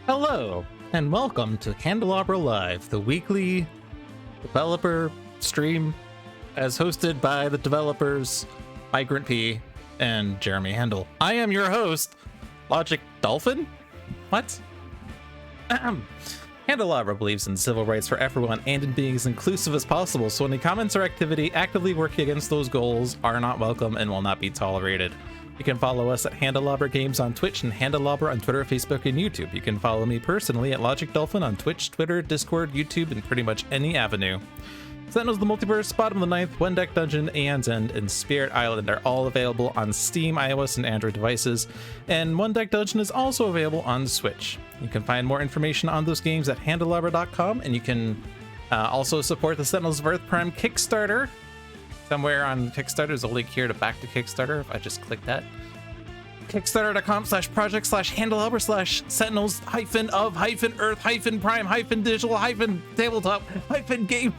Hello, and welcome to HandelabraLive, the weekly developer stream as hosted by the developers Migrant P and Jeremy Handel. I am your host, LogicDolphin? What? Handelabra believes in civil rights for everyone and in being as inclusive as possible, so any comments or activity actively working against those goals are not welcome and will not be tolerated. You can follow us at Handelabra Games on Twitch and Handelabra on Twitter, Facebook, and YouTube. You can follow me personally at LogicDolphin on Twitch, Twitter, Discord, YouTube, and pretty much any avenue. Sentinels of the Multiverse, Bottom of the Ninth, One Deck Dungeon, Aeon's End, and Spirit Island are all available on Steam, iOS, and Android devices, and One Deck Dungeon is also available on Switch. You can find more information on those games at handelabra.com, and you can also support the Sentinels of Earth Prime Kickstarter. Somewhere on Kickstarter, there's a link here to back to Kickstarter. If I just click that, kickstarter.com/project/Sentinels-of-Earth-Prime-Digital-Tabletop-Tabletop-Game.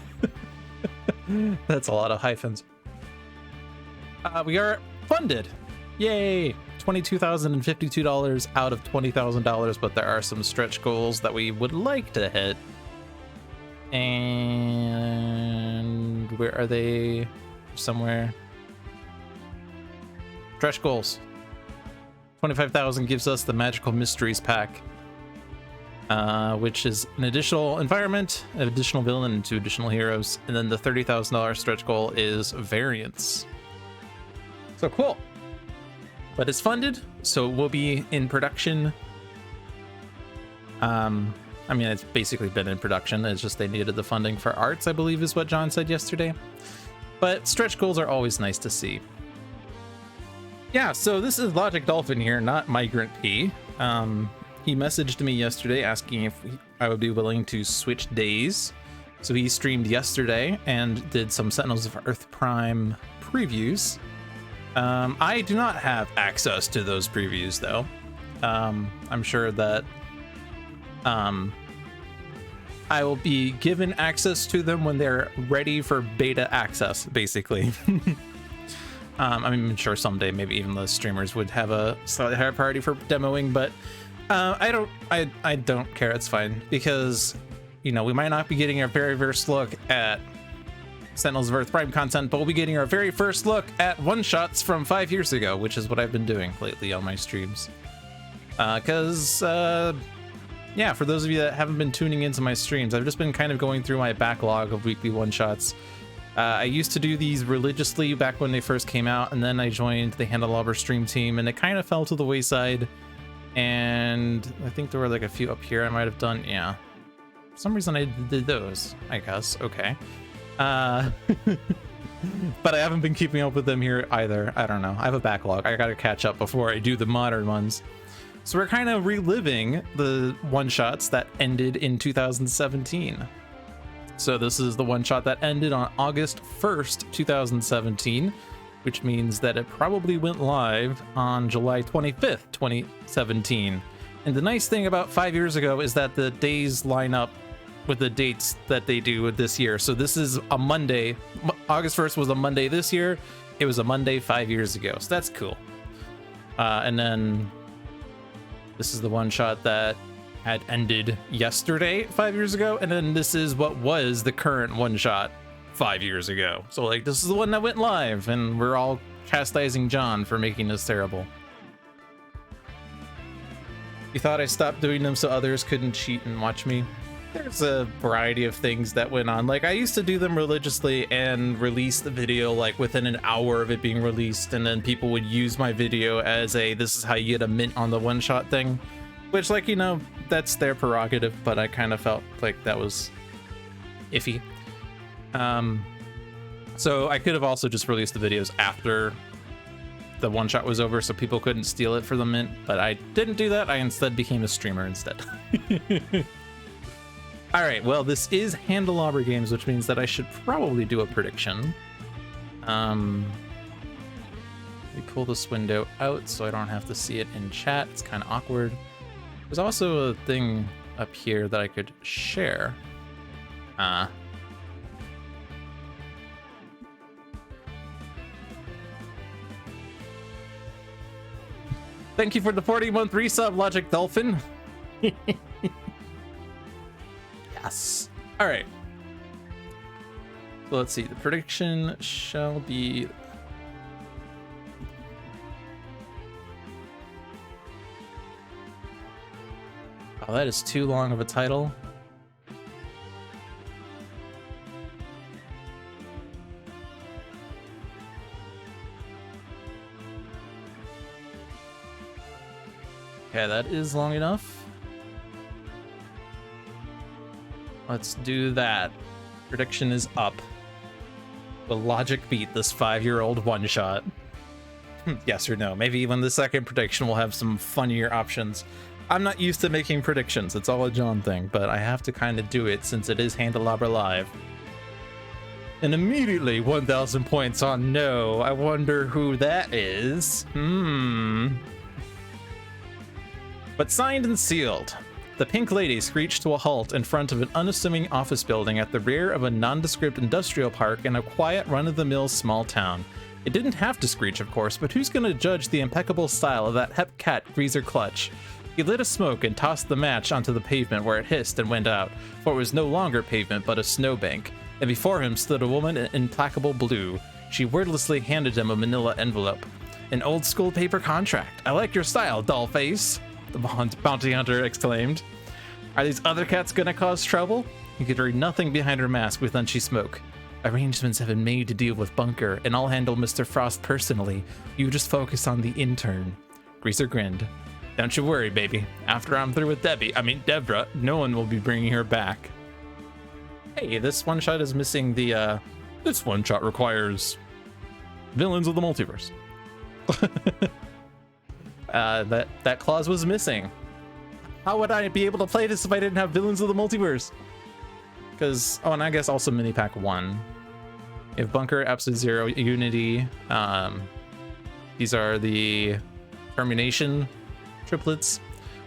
That's a lot of hyphens. We are funded. Yay! $22,052 out of $20,000, but there are some stretch goals that we would like to hit. And where are they? Somewhere. Stretch goals. 25,000 gives us the Magical Mysteries pack, which is an additional environment, an additional villain, and 2 additional heroes. And then the $30,000 stretch goal is variants. So cool. But it's funded, so it will be in production. I mean, it's basically been in production. It's just they needed the funding for arts, I believe is what John said yesterday. But stretch goals are always nice to see. Yeah, so this is LogicDolphin here, not Migrant P. He messaged me yesterday asking if I would be willing to switch days. So he streamed yesterday and did some Sentinels of Earth Prime previews. I do not have access to those previews, though. I'm sure that I will be given access to them when they're ready for beta access, basically. I'm sure someday maybe even the streamers would have a slightly higher priority for demoing, but I don't care. It's fine, because we might not be getting our very first look at Sentinels of Earth Prime content, but we'll be getting our very first look at one-shots from 5 years ago, which is what I've been doing lately on my streams. Yeah, for those of you that haven't been tuning into my streams, I've just been kind of going through my backlog of weekly one-shots. I used to do these religiously back when they first came out, and then I joined the Handelabra stream team, and it kind of fell to the wayside. And I think there were like a few up here I might have done. Yeah. For some reason I did those, I guess. Okay. But I haven't been keeping up with them here either. I don't know. I have a backlog. I gotta catch up before I do the modern ones. So we're kind of reliving the one-shots that ended in 2017. So this is the one-shot that ended on August 1st, 2017, which means that it probably went live on July 25th, 2017. And the nice thing about 5 years ago is that the days line up with the dates that they do with this year. So this is a Monday. August 1st was a Monday this year. It was a Monday 5 years ago. So that's cool. And then this is the one shot that had ended yesterday 5 years ago. And then this is what was the current one shot 5 years ago. So like, this is the one that went live, and we're all chastising John for making this terrible. You thought I stopped doing them so others couldn't cheat and watch me? There's a variety of things that went on. Like, I used to do them religiously and release the video like within an hour of it being released, and then people would use my video as a this is how you get a mint on the one shot thing, which, like, that's their prerogative, but I kind of felt like that was iffy. So I could have also just released the videos after the one shot was over so people couldn't steal it for the mint, but I didn't do that. I instead became a streamer instead. All right, well, this is Handelabra Games, which means that I should probably do a prediction. We pull this window out so I don't have to see it in chat. It's kind of awkward. There's also a thing up here that I could share. Thank you for the 40-month resub, LogicDolphin. Yes. All right. So let's see. The prediction shall be... Oh, that is too long of a title. Okay, that is long enough. Let's do that. Prediction is up. Will Logic beat this 5-year-old one-shot? Yes or no? Maybe even the second prediction will have some funnier options. I'm not used to making predictions. It's all a John thing, but I have to kind of do it since it is HandelabraLive. And immediately 1,000 points on no. I wonder who that is. But signed and sealed. The Pink Lady screeched to a halt in front of an unassuming office building at the rear of a nondescript industrial park in a quiet, run-of-the-mill small town. It didn't have to screech, of course, but who's gonna judge the impeccable style of that hep cat Greaser Clutch? He lit a smoke and tossed the match onto the pavement where it hissed and went out, for it was no longer pavement but a snowbank, and before him stood a woman in implacable blue. She wordlessly handed him a manila envelope. An old-school paper contract. I like your style, dollface, the bounty hunter exclaimed. Are these other cats gonna cause trouble? You could read nothing behind her mask with unchy smoke. Arrangements have been made to deal with Bunker, and I'll handle Mr. Frost personally. You just focus on the intern. Greaser grinned. Don't you worry, baby. After I'm through with Deborah, no one will be bringing her back. Hey, this one-shot is missing the, this one-shot requires villains of the multiverse. That clause was missing. How would I be able to play this if I didn't have villains of the multiverse? Because, oh, and I guess also mini pack 1. If Bunker, Absolute Zero, Unity, these are the Termination triplets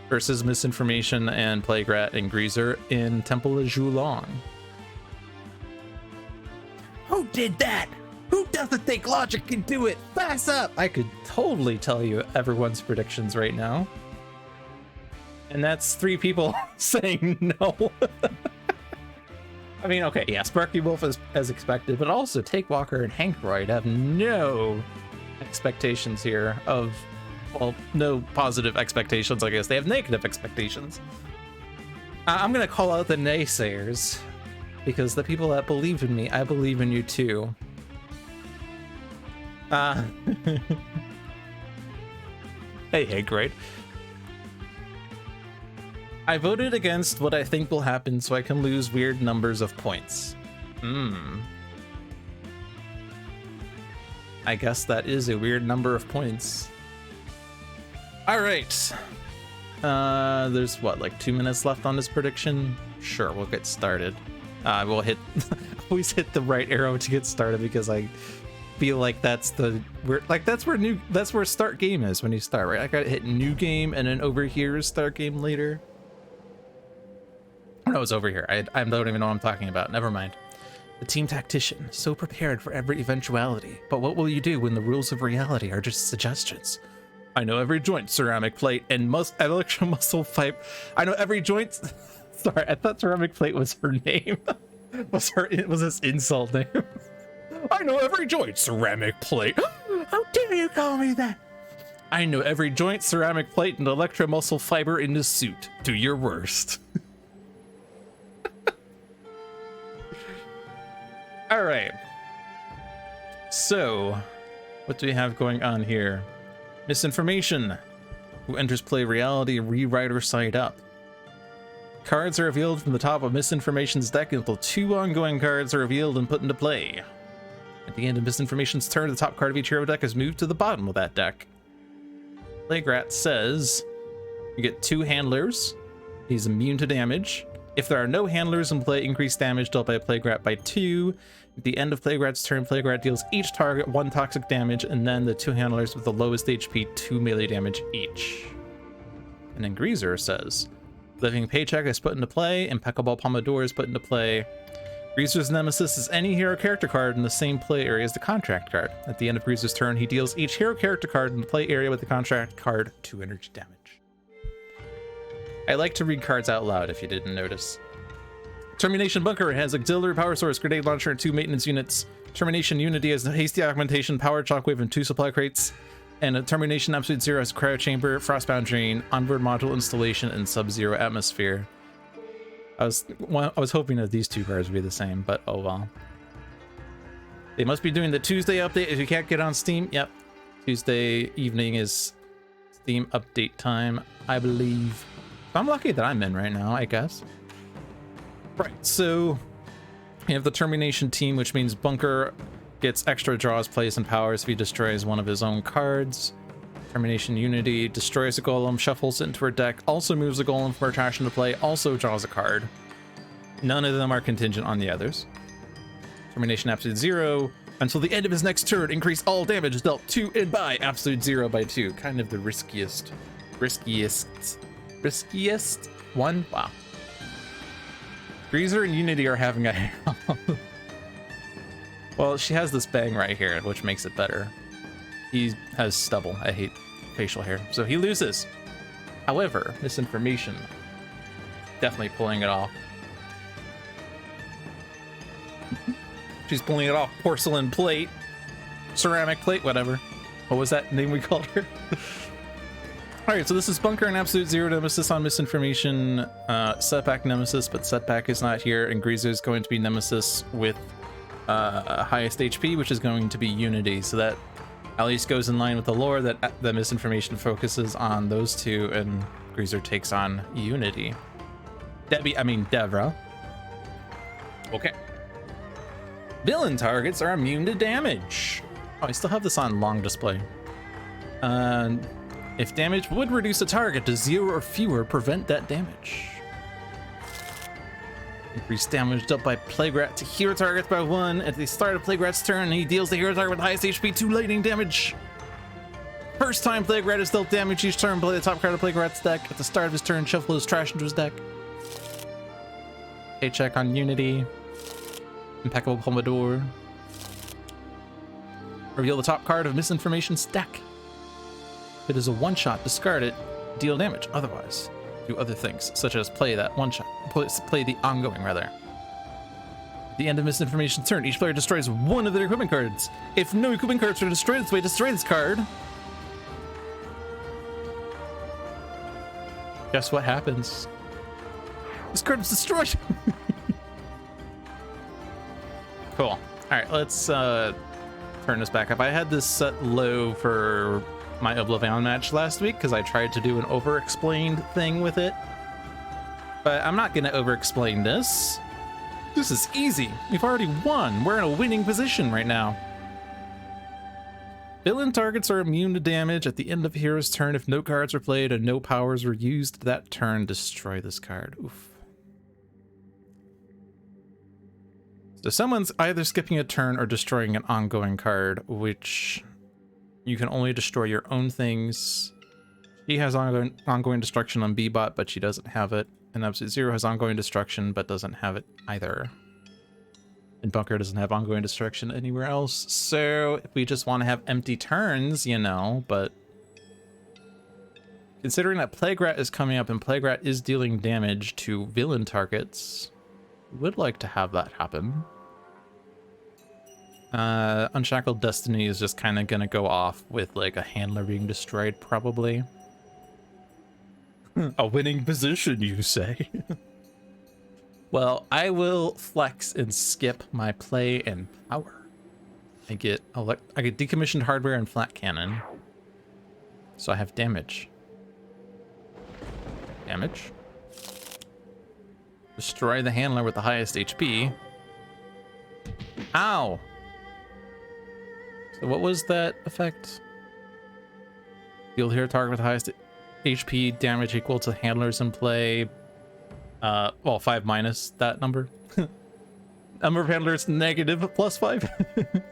versus Misinformation and Plague Rat and Greaser in Temple of Julong. Who did that? Who doesn't think Logic can do it? Fast up! I could totally tell you everyone's predictions right now. And that's 3 people saying no. I mean, okay, yeah, Sparky Wolf is as expected, but also Take Walker and Hank Royd have no expectations here of, well, no positive expectations, I guess. They have negative expectations. I'm gonna call out the naysayers, because the people that believe in me, I believe in you too. Hey, Hank Royd. I voted against what I think will happen so I can lose weird numbers of points. I guess that is a weird number of points. All right. There's what, like 2 minutes left on this prediction? Sure, we'll get started. We'll hit, always hit the right arrow to get started because I feel like that's where start game is when you start, right? I gotta hit new game and then over here is start game later. No, it's over here. I don't even know what I'm talking about. Never mind. The team tactician, so prepared for every eventuality. But what will you do when the rules of reality are just suggestions? I know every joint, ceramic plate, and electro muscle pipe. I know every joint. Sorry, I thought ceramic plate was her name. Was this insult name? I know every joint, ceramic plate. How dare you call me that? I know every joint, ceramic plate, and electro muscle fiber in this suit. Do your worst. All right. So, what do we have going on here? Misinformation. Who enters play reality, rewriter side up. Cards are revealed from the top of Misinformation's deck until 2 ongoing cards are revealed and put into play. At the end of Misinformation's turn, the top card of each hero deck is moved to the bottom of that deck. Plague Rat says you get 2 handlers. He's immune to damage. If there are no handlers in play, increased damage dealt by Plague Rat by 2. At the end of Plague Rat's turn, Plague Rat deals each target 1 toxic damage, and then the 2 handlers with the lowest HP 2 melee damage each. And then Greaser says, Living Paycheck is put into play, Impeccable Pompadour is put into play. Greaser's nemesis is any hero character card in the same play area as the contract card. At the end of Greaser's turn, he deals each hero character card in the play area with the contract card 2 energy damage. I like to read cards out loud if you didn't notice. Termination Bunker has auxiliary power source, grenade launcher, and 2 maintenance units. Termination Unity has hasty augmentation, power shockwave, and 2 supply crates. And a Termination Absolute Zero has cryo chamber, frostbound drain, onboard module installation, and sub-zero atmosphere. I was hoping that these 2 cards would be the same, but oh well. They must be doing the Tuesday update if you can't get on Steam. Yep, Tuesday evening is Steam update time, I believe. I'm lucky that I'm in right now, I guess. Right, so you have the Termination team, which means Bunker gets extra draws, plays, and powers if he destroys one of his own cards. Termination Unity destroys a golem, shuffles it into her deck, also moves a golem from her trash into play, also draws a card. None of them are contingent on the others. Termination Absolute Zero, until the end of his next turn, increase all damage dealt to and by Absolute Zero by 2. Kind of the riskiest one? Wow. Greaser and Unity are having a well, she has this bang right here, which makes it better. He has stubble. I hate facial hair. So he loses. However, Misinformation, definitely pulling it off. She's pulling it off. Porcelain plate. Ceramic plate, whatever. What was that name we called her? Alright, so this is Bunker and Absolute Zero Nemesis on Misinformation. Setback Nemesis, but Setback is not here. And Greaser is going to be Nemesis with highest HP, which is going to be Unity. So that at least goes in line with the lore that the Misinformation focuses on those 2, and Greaser takes on Unity. Devra. Okay. Villain targets are immune to damage. Oh, I still have this on long display. If damage would reduce a target to 0 or fewer, prevent that damage. Increase damage dealt by Plague Rat to hero targets by 1. At the start of Plague Rat's turn, he deals the hero target with the highest HP 2 lightning damage. First time Plague Rat is dealt damage each turn, play the top card of Plague Rat's deck. At the start of his turn, shuffle his trash into his deck. Paycheck on Unity. Impeccable Pomodoro. Reveal the top card of Misinformation's deck. If it is a one-shot, discard it, deal damage. Otherwise, do other things, such as play that one-shot. Play the ongoing, rather. At the end of Misinformation's turn, each player destroys one of their equipment cards. If no equipment cards are destroyed this way, destroy this card. Guess what happens? This card is destroyed. Cool. All right, let's turn this back up. I had this set low for my Oblivion match last week because I tried to do an over-explained thing with it. But I'm not going to over-explain this. This is easy. We've already won. We're in a winning position right now. Villain targets are immune to damage at the end of a hero's turn if no cards were played and no powers were used that turn. Destroy this card. Oof. So someone's either skipping a turn or destroying an ongoing card, which you can only destroy your own things. She has ongoing destruction on B-Bot, but she doesn't have it. And Absolute Zero has ongoing destruction, but doesn't have it either. And Bunker doesn't have ongoing destruction anywhere else. So if we just want to have empty turns, you know, but considering that Plague Rat is coming up and Plague Rat is dealing damage to villain targets, would like to have that happen. Unshackled Destiny is just kind of gonna go off with like a handler being destroyed, probably. A winning position, you say? Well, I will flex and skip my play and power. I get decommissioned hardware and flat cannon, so I have damage. Damage. Destroy the handler with the highest HP. Ow! So what was that effect? Deal hero target with the highest HP, damage equal to handlers in play. Well, 5 minus that number. Number of handlers negative +5.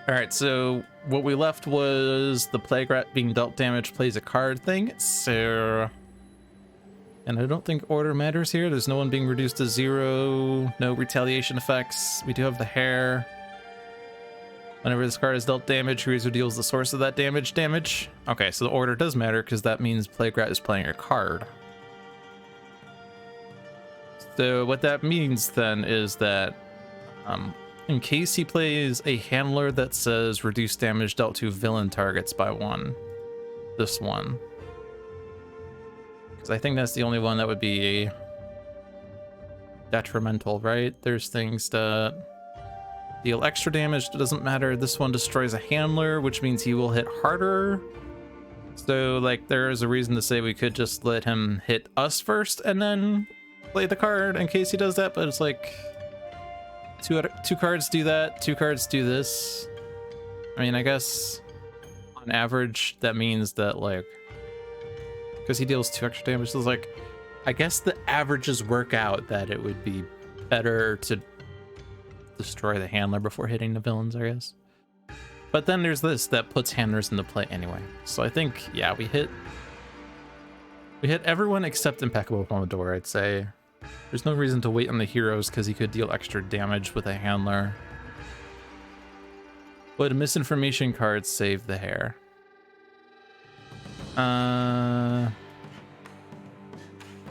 Alright, so what we left was the Plague Rat being dealt damage plays a card thing. So... And I don't think order matters here. There's no one being reduced to 0. No retaliation effects. We do have the hair. Whenever this card is dealt damage, who deals the source of that damage. Okay, so the order does matter because that means Plague-Rat is playing a card. So what that means then is that in case he plays a handler that says reduce damage dealt to villain targets by 1, this one. Because I think that's the only one that would be detrimental, right? There's things that deal extra damage, it doesn't matter. This one destroys a handler, which means he will hit harder. So like there is a reason to say we could just let him hit us first and then play the card in case he does that, but it's like two cards do that, 2 cards do this. I mean, I guess on average that means that, like, because he deals 2 extra damage, so it's like, I guess the averages work out that it would be better to destroy the handler before hitting the villains, I guess. But then there's this that puts handlers into play anyway. So I think, yeah, we hit everyone except Impeccable Pomodoro, I'd say. There's no reason to wait on the heroes because he could deal extra damage with a handler. Would misinformation cards save the hair?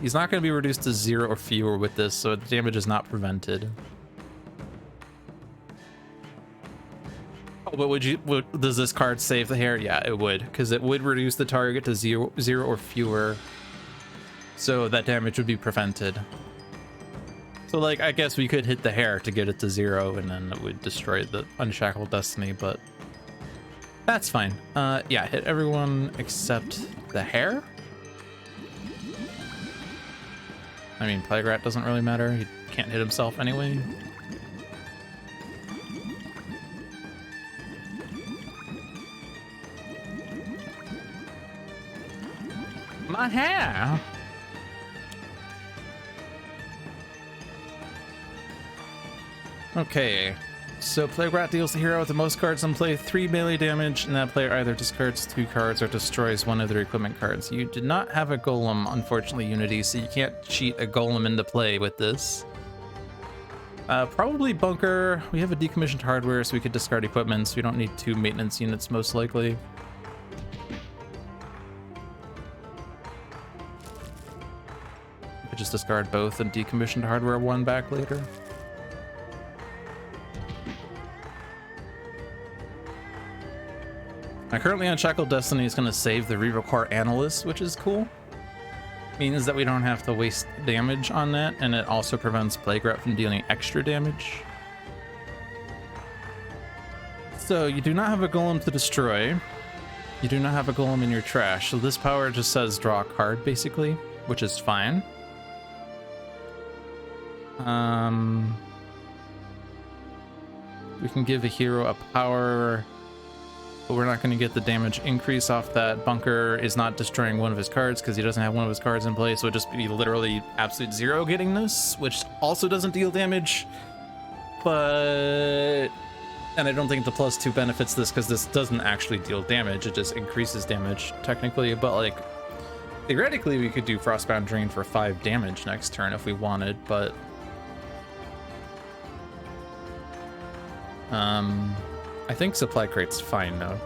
He's not going to be reduced to 0 or fewer with this, so the damage is not prevented. Oh, but does this card save the hair? Yeah, it would, because it would reduce the target to 0 or fewer, so that damage would be prevented. So, like, I guess we could hit the hair to get it to 0, and then it would destroy the Unshackled Destiny, but that's fine. Yeah, hit everyone except the hair. I mean, Plague-Rat doesn't really matter. He can't hit himself anyway. My hair! Okay, so Plague-Rat deals the hero with the most cards in play 3 melee damage, and that player either discards 2 cards or destroys one of their equipment cards. You did not have a golem, unfortunately, Unity, so you can't cheat a golem into play with this. Probably bunker. We have a decommissioned hardware, so we could discard equipment, so we don't need 2 maintenance units, most likely. We could just discard both and decommissioned hardware 1 back later. Now, currently Unshackled Destiny is going to save the re-require Analyst, which is cool. Means that we don't have to waste damage on that, and it also prevents Plague-Rat from dealing extra damage. So you do not have a golem to destroy. You do not have a golem in your trash, so this power just says draw a card, basically, which is fine. We can give a hero a power, but we're not going to get the damage increase off that. Bunker is not destroying one of his cards because he doesn't have one of his cards in play, so it'd just be literally absolute 0 getting this, which also doesn't deal damage. But... and I don't think the +2 benefits this because this doesn't actually deal damage, it just increases damage, technically. But, like, theoretically we could do Frostbound Drain for 5 damage next turn if we wanted, but... I think Supply Crate's fine, though.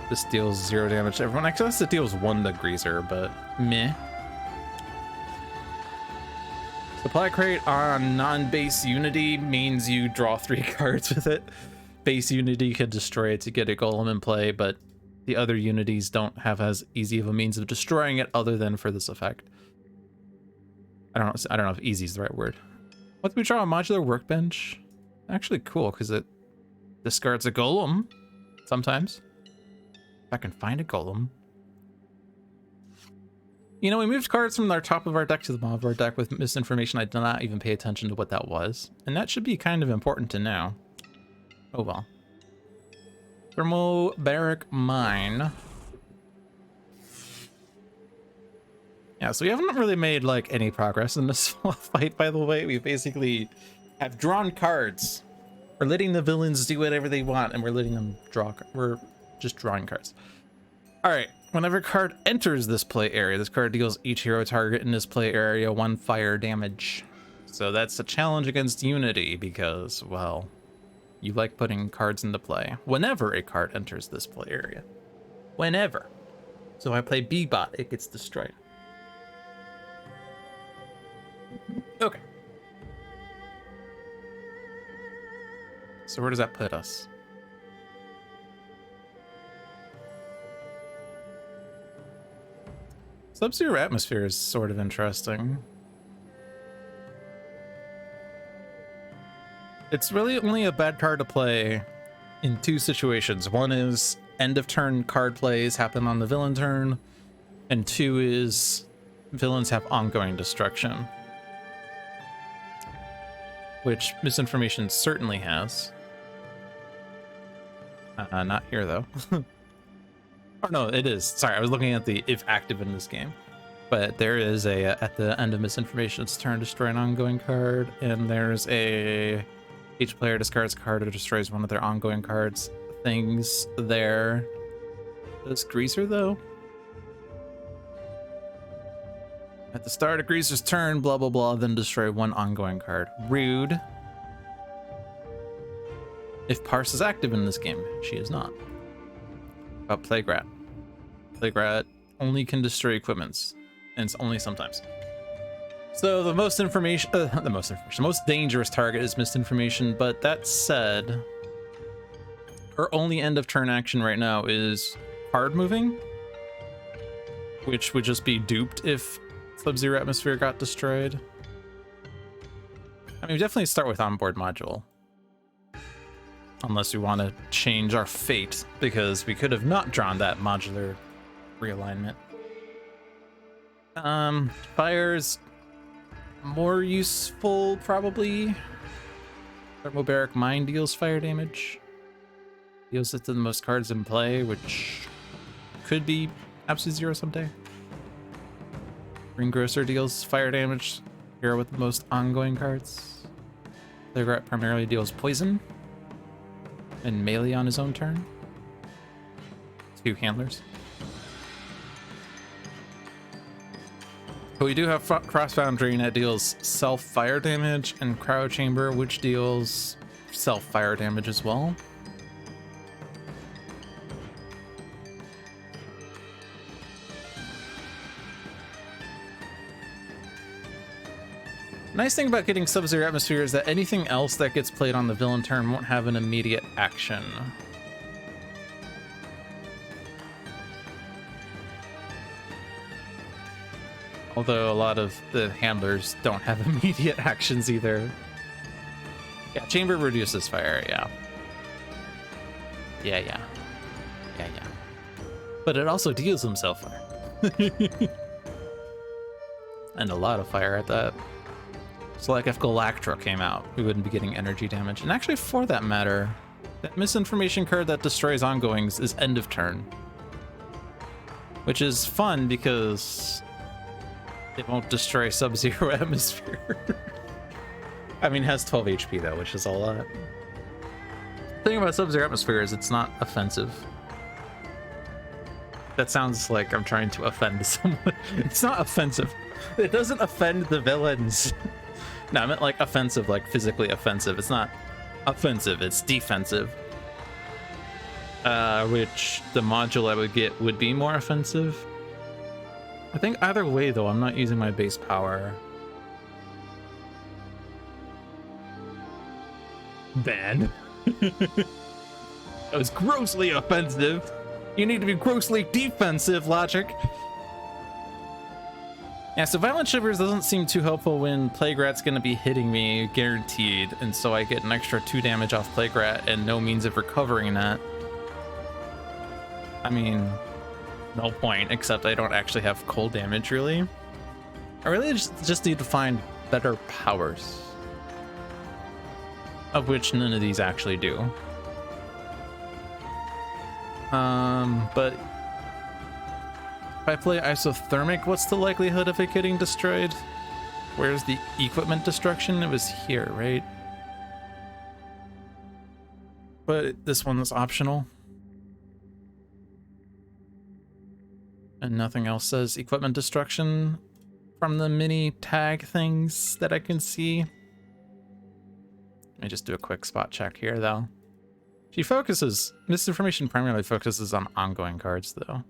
This deals 0 damage to everyone. I guess it deals 1 to Greaser, but meh. Supply Crate on non-base Unity means you draw 3 cards with it. Base Unity could destroy it to get a golem in play, but the other Unities don't have as easy of a means of destroying it other than for this effect. I don't know if easy is the right word. What do we draw? A modular workbench? Actually cool, because it discards a golem sometimes. If I can find a golem. You know, we moved cards from our top of our deck to the bottom of our deck with misinformation. I did not even pay attention to what that was. And that should be kind of important to know. Oh well. Thermobaric Mine. Yeah, so we haven't really made, like, any progress in this fight, by the way. We basically have drawn cards. We're letting the villains do whatever they want, and we're letting them draw. We're just drawing cards. All right. Whenever a card enters this play area, this card deals each hero target in this play area 1 fire damage. So that's a challenge against Unity because, well, You like putting cards into play whenever a card enters this play area. Whenever. So if I play B-Bot, it gets destroyed. Okay. So where does that put us? Sub-Zero Atmosphere is sort of interesting. It's really only a bad card to play in two situations. One is end of turn card plays happen on the villain turn, and two is villains have ongoing destruction, which Misinformation certainly has. Not here though. Oh no, it is. Sorry, I was looking at the if active in this game. But there is a at the end of Misinformation's turn, destroy an ongoing card, and there's a each player discards a card or destroys one of their ongoing cards. Things there. Does Greaser though? At the start of Greaser's turn, blah blah blah, then destroy one ongoing card. Rude. If Parse is active in this game, she is not. About Plaguerat. Plaguerat only can destroy equipments, and it's only sometimes. So the most dangerous target is Misinformation, but that said, her only end of turn action right now is card moving, which would just be duped if Sub-Zero Atmosphere got destroyed. I mean, we definitely start with onboard module. Unless we want to change our fate, because we could have not drawn that modular realignment. Fire's more useful, probably. Thermobaric Mine deals fire damage. Deals it to the most cards in play, which could be Absolute Zero someday. Greengrocer deals fire damage. Hero with the most ongoing cards. Plaguerat primarily deals poison and melee on his own turn. 2 handlers. But we do have Crossbound Drain that deals self-fire damage, and Cryo Chamber, which deals self-fire damage as well. Nice thing about getting Sub-Zero Atmosphere is that anything else that gets played on the villain turn won't have an immediate action. Although a lot of the handlers don't have immediate actions either. Yeah, Chamber reduces fire, yeah. Yeah. But it also deals himself fire. And a lot of fire at that. So like if Galactra came out, we wouldn't be getting energy damage. And actually, for that matter, that Misinformation card that destroys ongoings is end of turn. Which is fun because it won't destroy Sub-Zero Atmosphere. I mean, it has 12 HP though, which is a lot. The thing about Sub-Zero Atmosphere is it's not offensive. That sounds like I'm trying to offend someone. It's not offensive. It doesn't offend the villains. No, I meant like offensive, like physically offensive. It's not offensive, it's defensive. Which the module I would get would be more offensive. I think either way though, I'm not using my base power. Bad. That was grossly offensive. You need to be grossly defensive, Logic. Yeah, so Violent Shivers doesn't seem too helpful when Plaguerat's going to be hitting me, guaranteed, and so I get an extra 2 damage off Plaguerat and no means of recovering that. I mean, no point, except I don't actually have cold damage, really. I really just need to find better powers. Of which none of these actually do. But if I play Isothermic, what's the likelihood of it getting destroyed? Where's the equipment destruction? It was here, right? But this one is optional. And nothing else says equipment destruction from the mini tag things that I can see. Let me just do a quick spot check here, though. Misinformation primarily focuses on ongoing cards, though.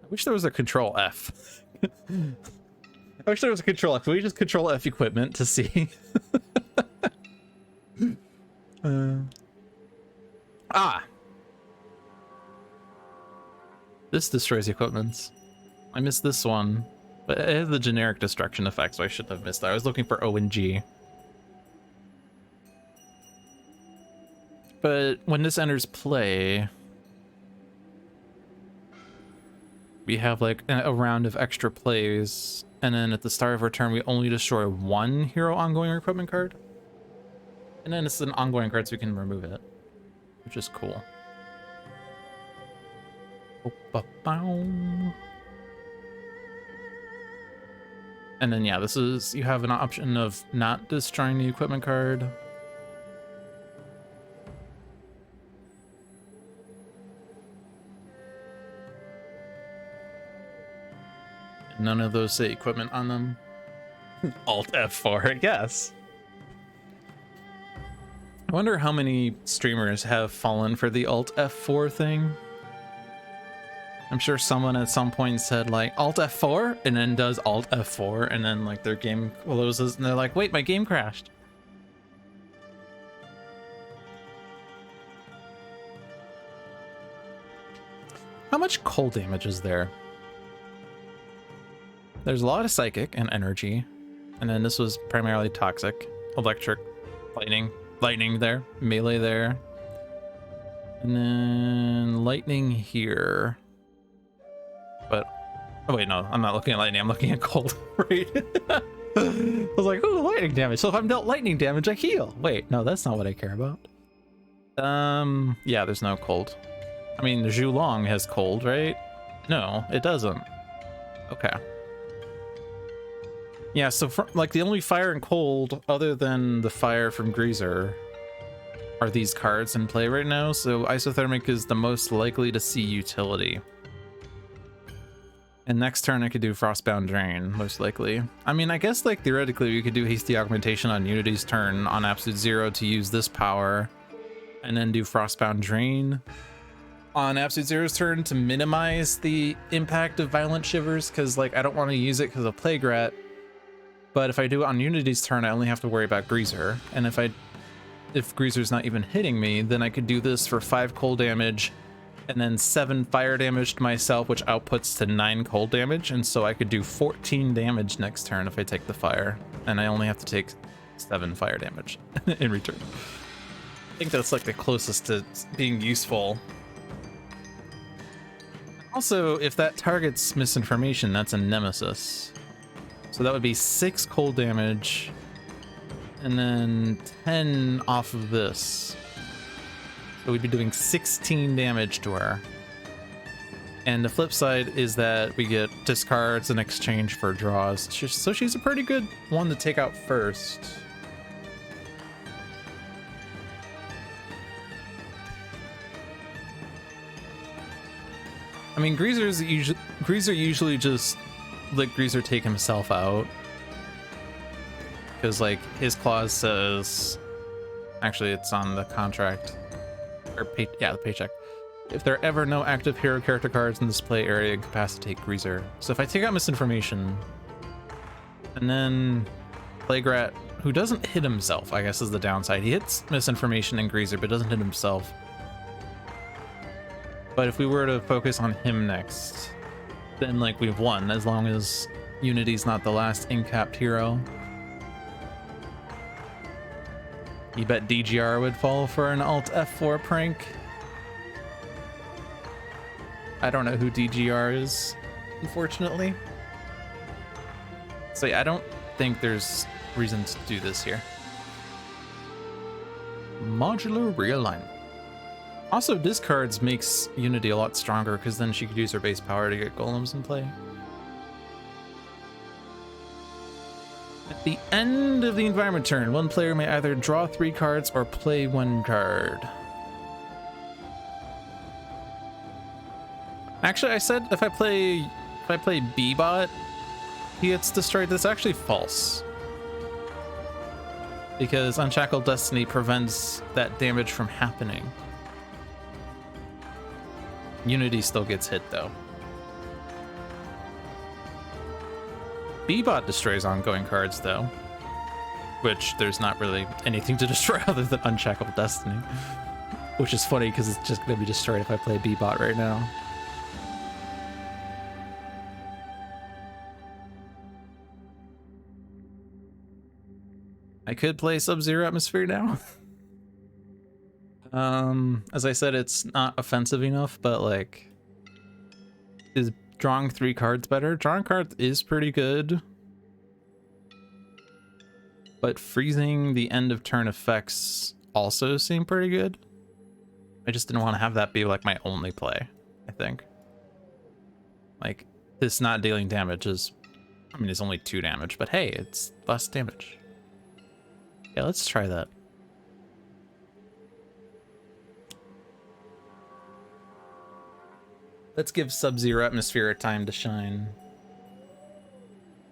I wish there was a Control F. I wish there was a Control F. Can we just Control F equipment to see? This destroys equipments. I missed this one. But it has the generic destruction effect, so I shouldn't have missed that. I was looking for O and G. But when this enters play, we have like a round of extra plays, and then at the start of our turn, we only destroy one hero ongoing or equipment card. And then it's an ongoing card, so we can remove it, which is cool. And then, yeah, this is, you have an option of not destroying the equipment card. None of those say equipment on them. Alt F4, I guess. I wonder how many streamers have fallen for the Alt F4 thing. I'm sure someone at some point said like Alt F4 and then does Alt F4 and then like their game closes and they're like, wait, my game crashed. How much cold damage is there? There's a lot of psychic and energy, and then this was primarily toxic, electric, lightning there, melee there, and then lightning here. But oh wait, no, I'm not looking at lightning, I'm looking at cold. Right? I was like, oh, lightning damage. So if I'm dealt lightning damage, I heal. Wait, no, that's not what I care about. Yeah, there's no cold. I mean, Zhulong has cold, right? No, it doesn't. Okay. Yeah, so for, like the only fire and cold other than the fire from Greaser are these cards in play right now. So Isothermic is the most likely to see utility. And next turn I could do Frostbound Drain, most likely. I mean, I guess like theoretically we could do Hasty Augmentation on Unity's turn on Absolute Zero to use this power, and then do Frostbound Drain on Absolute Zero's turn to minimize the impact of Violent Shivers, because like I don't want to use it because of Plague Rat. But if I do it on Unity's turn, I only have to worry about Greaser. And if Greaser's not even hitting me, then I could do this for 5 cold damage and then 7 fire damage to myself, which outputs to 9 cold damage. And so I could do 14 damage next turn if I take the fire. And I only have to take 7 fire damage in return. I think that's like the closest to being useful. Also, if that targets Misinformation, that's a Nemesis. So that would be 6 cold damage and then 10 off of this. So we'd be doing 16 damage to her. And the flip side is that we get discards in exchange for draws. So she's a pretty good one to take out first. I mean, Greaser usually just let Greaser take himself out, because like his clause says, actually it's on the contract, or the paycheck. If there are ever no active hero character cards in the display area, incapacitate Greaser. So if I take out Misinformation, and then Plague Rat, who doesn't hit himself, I guess is the downside. He hits Misinformation and Greaser, but doesn't hit himself. But if we were to focus on him next, then like we've won, as long as Unity's not the last incapped hero. You bet DGR would fall for an Alt F4 prank. I don't know who DGR is, unfortunately. So yeah, I don't think there's reason to do this here. Modular realignment. Also, discards makes Unity a lot stronger, because then she could use her base power to get golems in play. At the end of the environment turn, one player may either draw 3 cards or play 1 card. Actually, I said if I play B-Bot, he gets destroyed. That's actually false. Because Unshackled Destiny prevents that damage from happening. Unity still gets hit though. B-Bot destroys ongoing cards though. Which there's not really anything to destroy other than Unshackled Destiny. Which is funny because it's just going to be destroyed if I play B-Bot right now. I could play Sub-Zero Atmosphere now. As I said, it's not offensive enough, but like, is drawing 3 cards better? Drawing cards is pretty good, but freezing the end of turn effects also seem pretty good. I just didn't want to have that be like my only play, I think. Like, this not dealing damage is, I mean, it's only 2 damage, but hey, it's less damage. Yeah, let's try that. Let's give Sub-Zero Atmosphere a time to shine.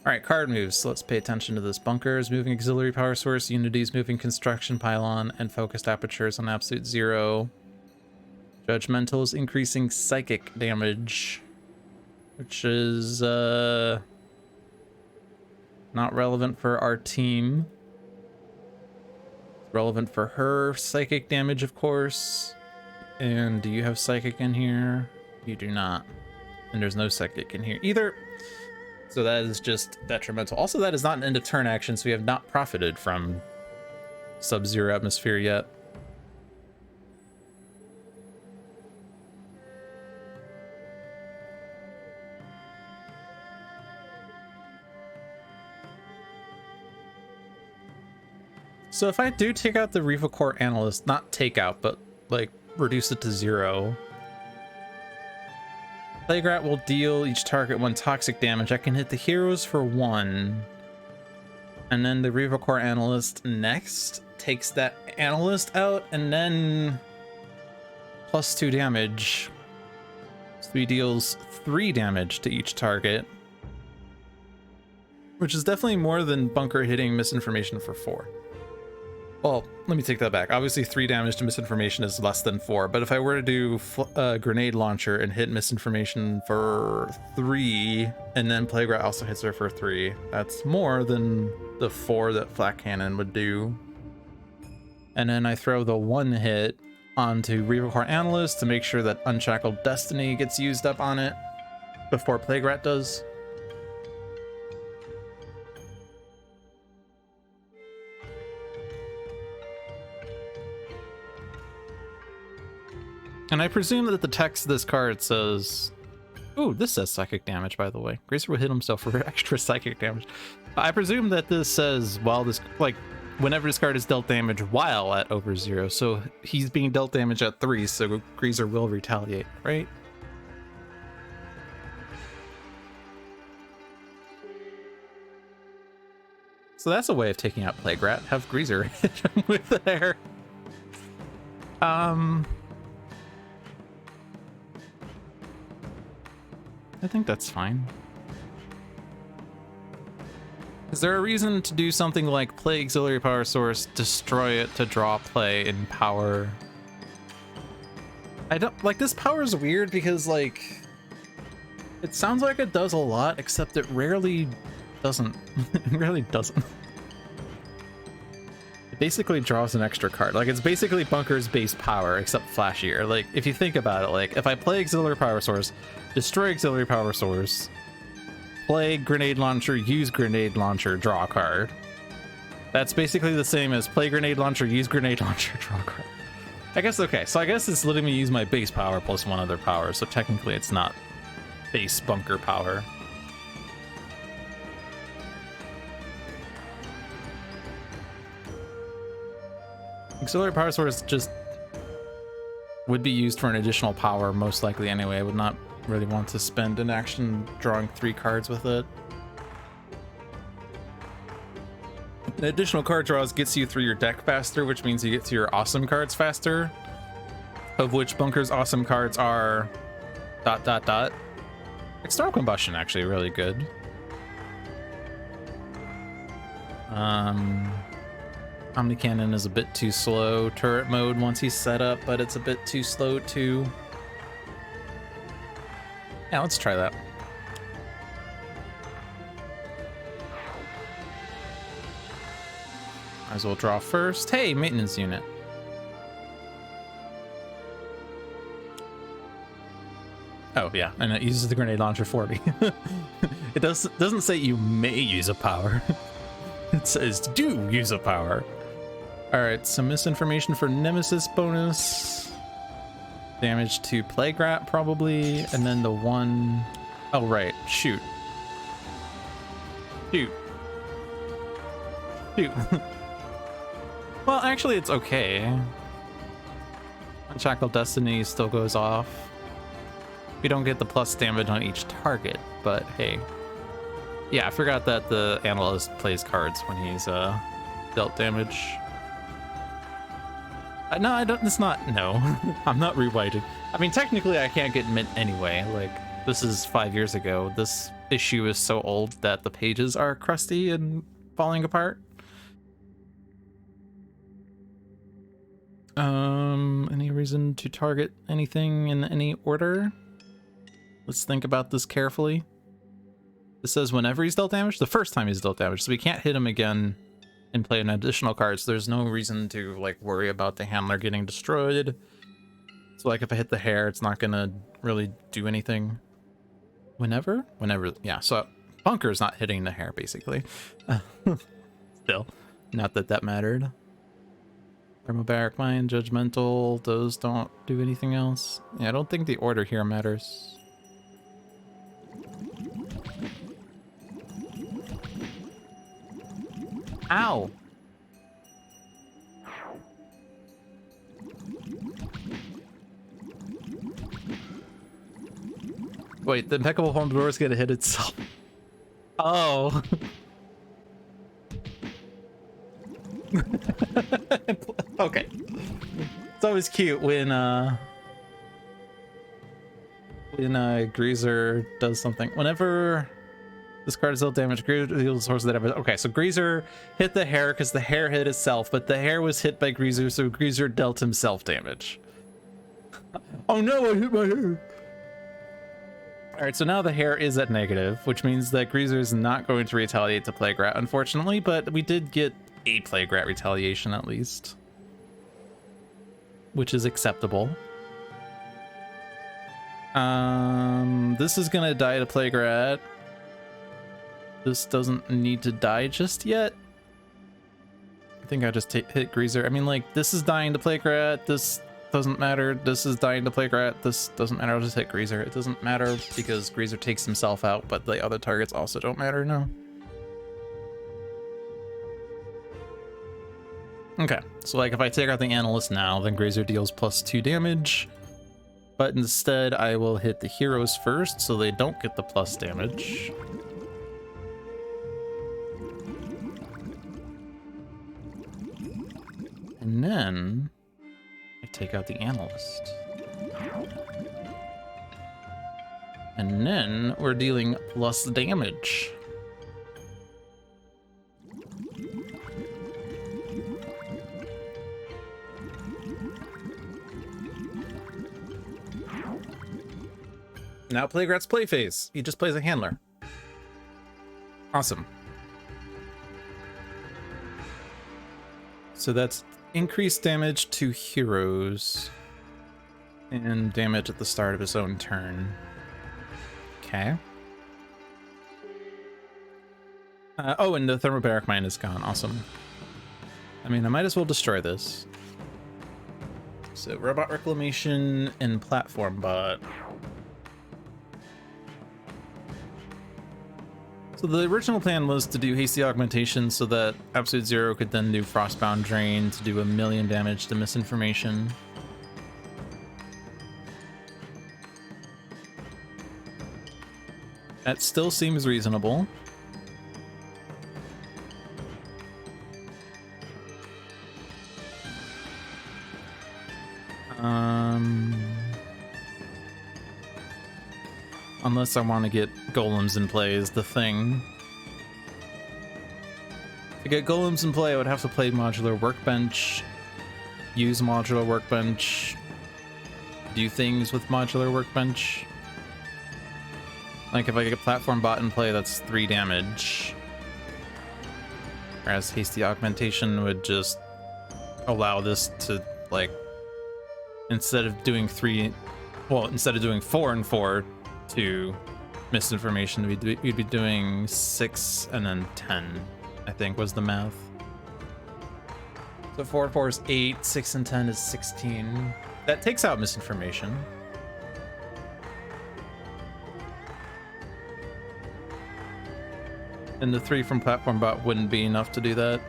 Alright, card moves. So let's pay attention to this. Bunkers, moving auxiliary power source, unities, moving construction pylon, and focused apertures on absolute 0. Judgmentals, increasing psychic damage, which is not relevant for our team. Relevant for her. Psychic damage, of course. And do you have psychic in here? You do not. And there's no psychic in here either. So that is just detrimental. Also, that is not an end of turn action, so we have not profited from Sub-Zero Atmosphere yet. So if I do take out the Riva Core Analyst, not take out, but like reduce it to 0, Plague will deal each target 1 toxic damage. I can hit the heroes for 1. And then the Riva Core Analyst next takes that Analyst out, and then +2 damage. So he deals 3 damage to each target. Which is definitely more than Bunker hitting Misinformation for 4. Well, let me take that back. Obviously, 3 damage to Misinformation is less than 4, but if I were to do Grenade Launcher and hit Misinformation for 3, and then Plague Rat also hits her for 3, that's more than the 4 that Flat Cannon would do. And then I throw the 1 hit onto Riva Core Analyst to make sure that Unshackled Destiny gets used up on it before Plague Rat does. And I presume that the text of this card says... Ooh, this says psychic damage, by the way. Gracer would hit himself for extra psychic damage. I presume that this says, while this... Like, whenever this card is dealt damage while at over 0. So he's being dealt damage at 3, so Grazer will retaliate, right? So that's a way of taking out Plague Rat. Have Grazer hit him with there. I think that's fine. Is there a reason to do something like play auxiliary power source, destroy it to draw play in power? I don't like this. Power is weird because like it sounds like it does a lot, except it rarely doesn't. It really doesn't. It basically draws an extra card. Like it's basically Bunker's base power except flashier. Like if you think about it, like if I play auxiliary power source, destroy auxiliary power source, play grenade launcher, use grenade launcher, draw a card. That's basically the same as play grenade launcher, use grenade launcher, draw a card. I guess, okay, so I guess it's letting me use my base power plus 1 other power, so technically it's not base Bunker power. Auxiliary power source just would be used for an additional power, most likely anyway. I would not really want to spend an action drawing 3 cards with it. The additional card draws gets you through your deck faster, which means you get to your awesome cards faster, of which Bunker's awesome cards are ... External Combustion, actually really good. Omni Cannon is a bit too slow. Turret mode once he's set up, but it's a bit too slow too. Yeah, let's try that. Might as well draw first. Hey, maintenance unit. Oh yeah, and it uses the grenade launcher for me. It doesn't say you may use a power. It says do use a power. All right, some misinformation for Nemesis bonus. Damage to Plague Rat probably, and then the one... Oh right, shoot. Shoot. Shoot. Well, actually it's okay. Unshackled Destiny still goes off. We don't get the plus damage on each target, but hey. Yeah, I forgot that the analyst plays cards when he's dealt damage. No, I don't. It's not. No, I'm not rewriting. I mean, technically, I can't get mint anyway. Like, this is 5 years ago. This issue is so old that the pages are crusty and falling apart. Any reason to target anything in any order? Let's think about this carefully. It says whenever he's dealt damage, the first time he's dealt damage, so we can't hit him again and play an additional card, so there's no reason to like worry about the handler getting destroyed. So like if I hit the hair, it's not gonna really do anything. Whenever, yeah, so Bunker's not hitting the hair basically. Still, not that that mattered. Thermobaric Mine, Judgmental, those don't do anything else. Yeah, I don't think the order here matters. Ow! Wait, the Impeccable Hornblower is gonna hit itself. Oh. Okay. It's always cute when Greaser does something. Whenever this card is dealt damage, Greaser deals the source of that ever. Okay, so Greaser hit the hair because the hair hit itself, but the hair was hit by Greaser, so Greaser dealt himself damage. Oh no, I hit my hair. Alright, so now the hair is at negative, which means that Greaser is not going to retaliate to Plague Rat, unfortunately, but we did get a Plague Rat retaliation at least, which is acceptable. This is gonna die to Plague Rat. This doesn't need to die just yet. I think I just hit Greaser. I mean, like, this is dying to Plague Rat. This doesn't matter. This is dying to Plague Rat. This doesn't matter. I'll just hit Greaser. It doesn't matter because Greaser takes himself out, but the other targets also don't matter now. Okay, so like if I take out the Analyst now, then Greaser deals +2 damage. But instead, I will hit the heroes first so they don't get the plus damage. And then I take out the Analyst. And then we're dealing plus damage. Now Plague Rat's play phase. He just plays a handler. Awesome. So that's increased damage to heroes and damage at the start of his own turn. Okay. Oh, and the Thermobaric Mine is gone. Awesome. I mean, I might as well destroy this. So Robot Reclamation and Platform Bot. So the original plan was to do Hasty Augmentation so that Absolute Zero could then do Frostbound Drain to do 1,000,000 damage to Misinformation. That still seems reasonable. Unless I want to get golems in play is the thing. To get golems in play, I would have to play modular workbench, use modular workbench, do things with modular workbench. Like if I get platform bot in play, that's 3 damage. Whereas hasty augmentation would just allow this to, like, instead of doing 4 and 4 to misinformation, we'd be doing 6 and then 10, I think was the math. So 4 and 4 is 8, 6 and 10 is 16. That takes out misinformation. And the 3 from platform bot wouldn't be enough to do that.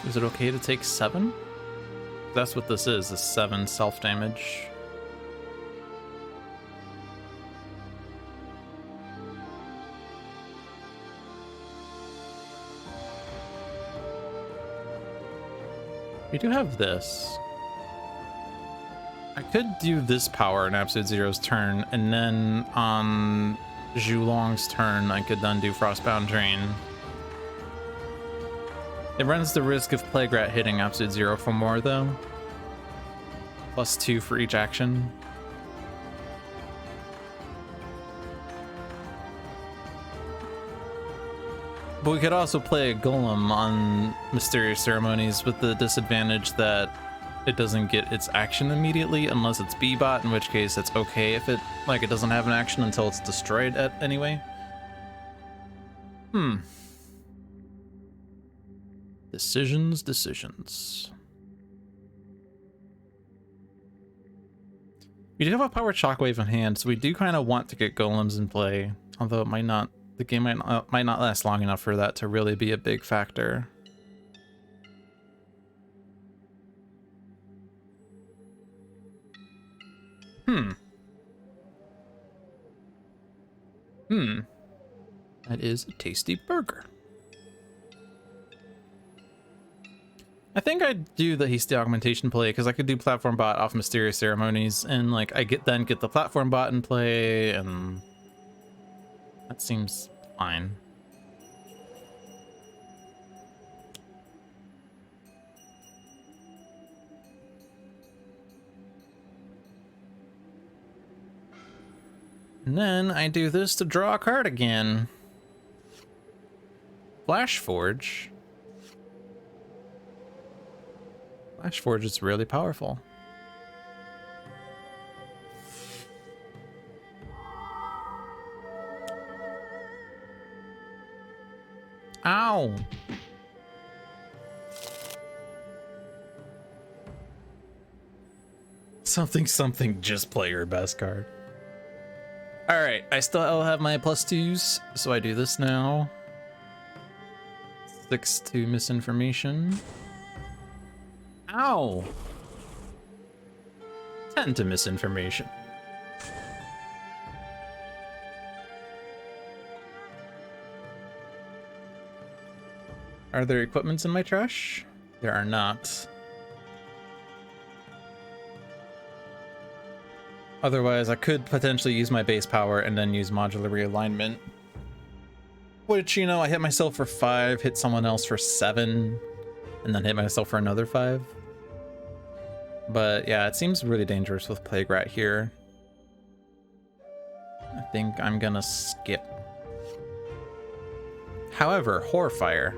Is it okay to take 7? That's what this is 7 self-damage. We do have this. I could do this power in Absolute Zero's turn, and then on Zhulong's turn, I could then do Frostbound Drain. It runs the risk of Plague Rat hitting Absolute Zero for more, though. +2 for each action. But we could also play a Golem on Mysterious Ceremonies with the disadvantage that it doesn't get its action immediately unless it's B-Bot, in which case it's okay if it doesn't have an action until it's destroyed anyway. Decisions. We do have a Powered Shockwave in hand, so we do kind of want to get golems in play, although it might not. The game might not last long enough for that to really be a big factor. That is a tasty burger. I think I'd do the hasty augmentation play because I could do platform bot off Mysterious Ceremonies, and like I get the platform bot in play, and that seems fine. And then I do this to draw a card again. Flash Forge. Flash Forge is really powerful. Ow! Something, just play your best card. Alright, I still have my +2s, so I do this now. 6 to misinformation. Ow! 10 to misinformation. Are there equipments in my trash? There are not. Otherwise, I could potentially use my base power and then use modular realignment. Which, you know, I hit myself for 5, hit someone else for 7, and then hit myself for another 5. But yeah, it seems really dangerous with Plague Rat here. I think I'm gonna skip. However, Horfire.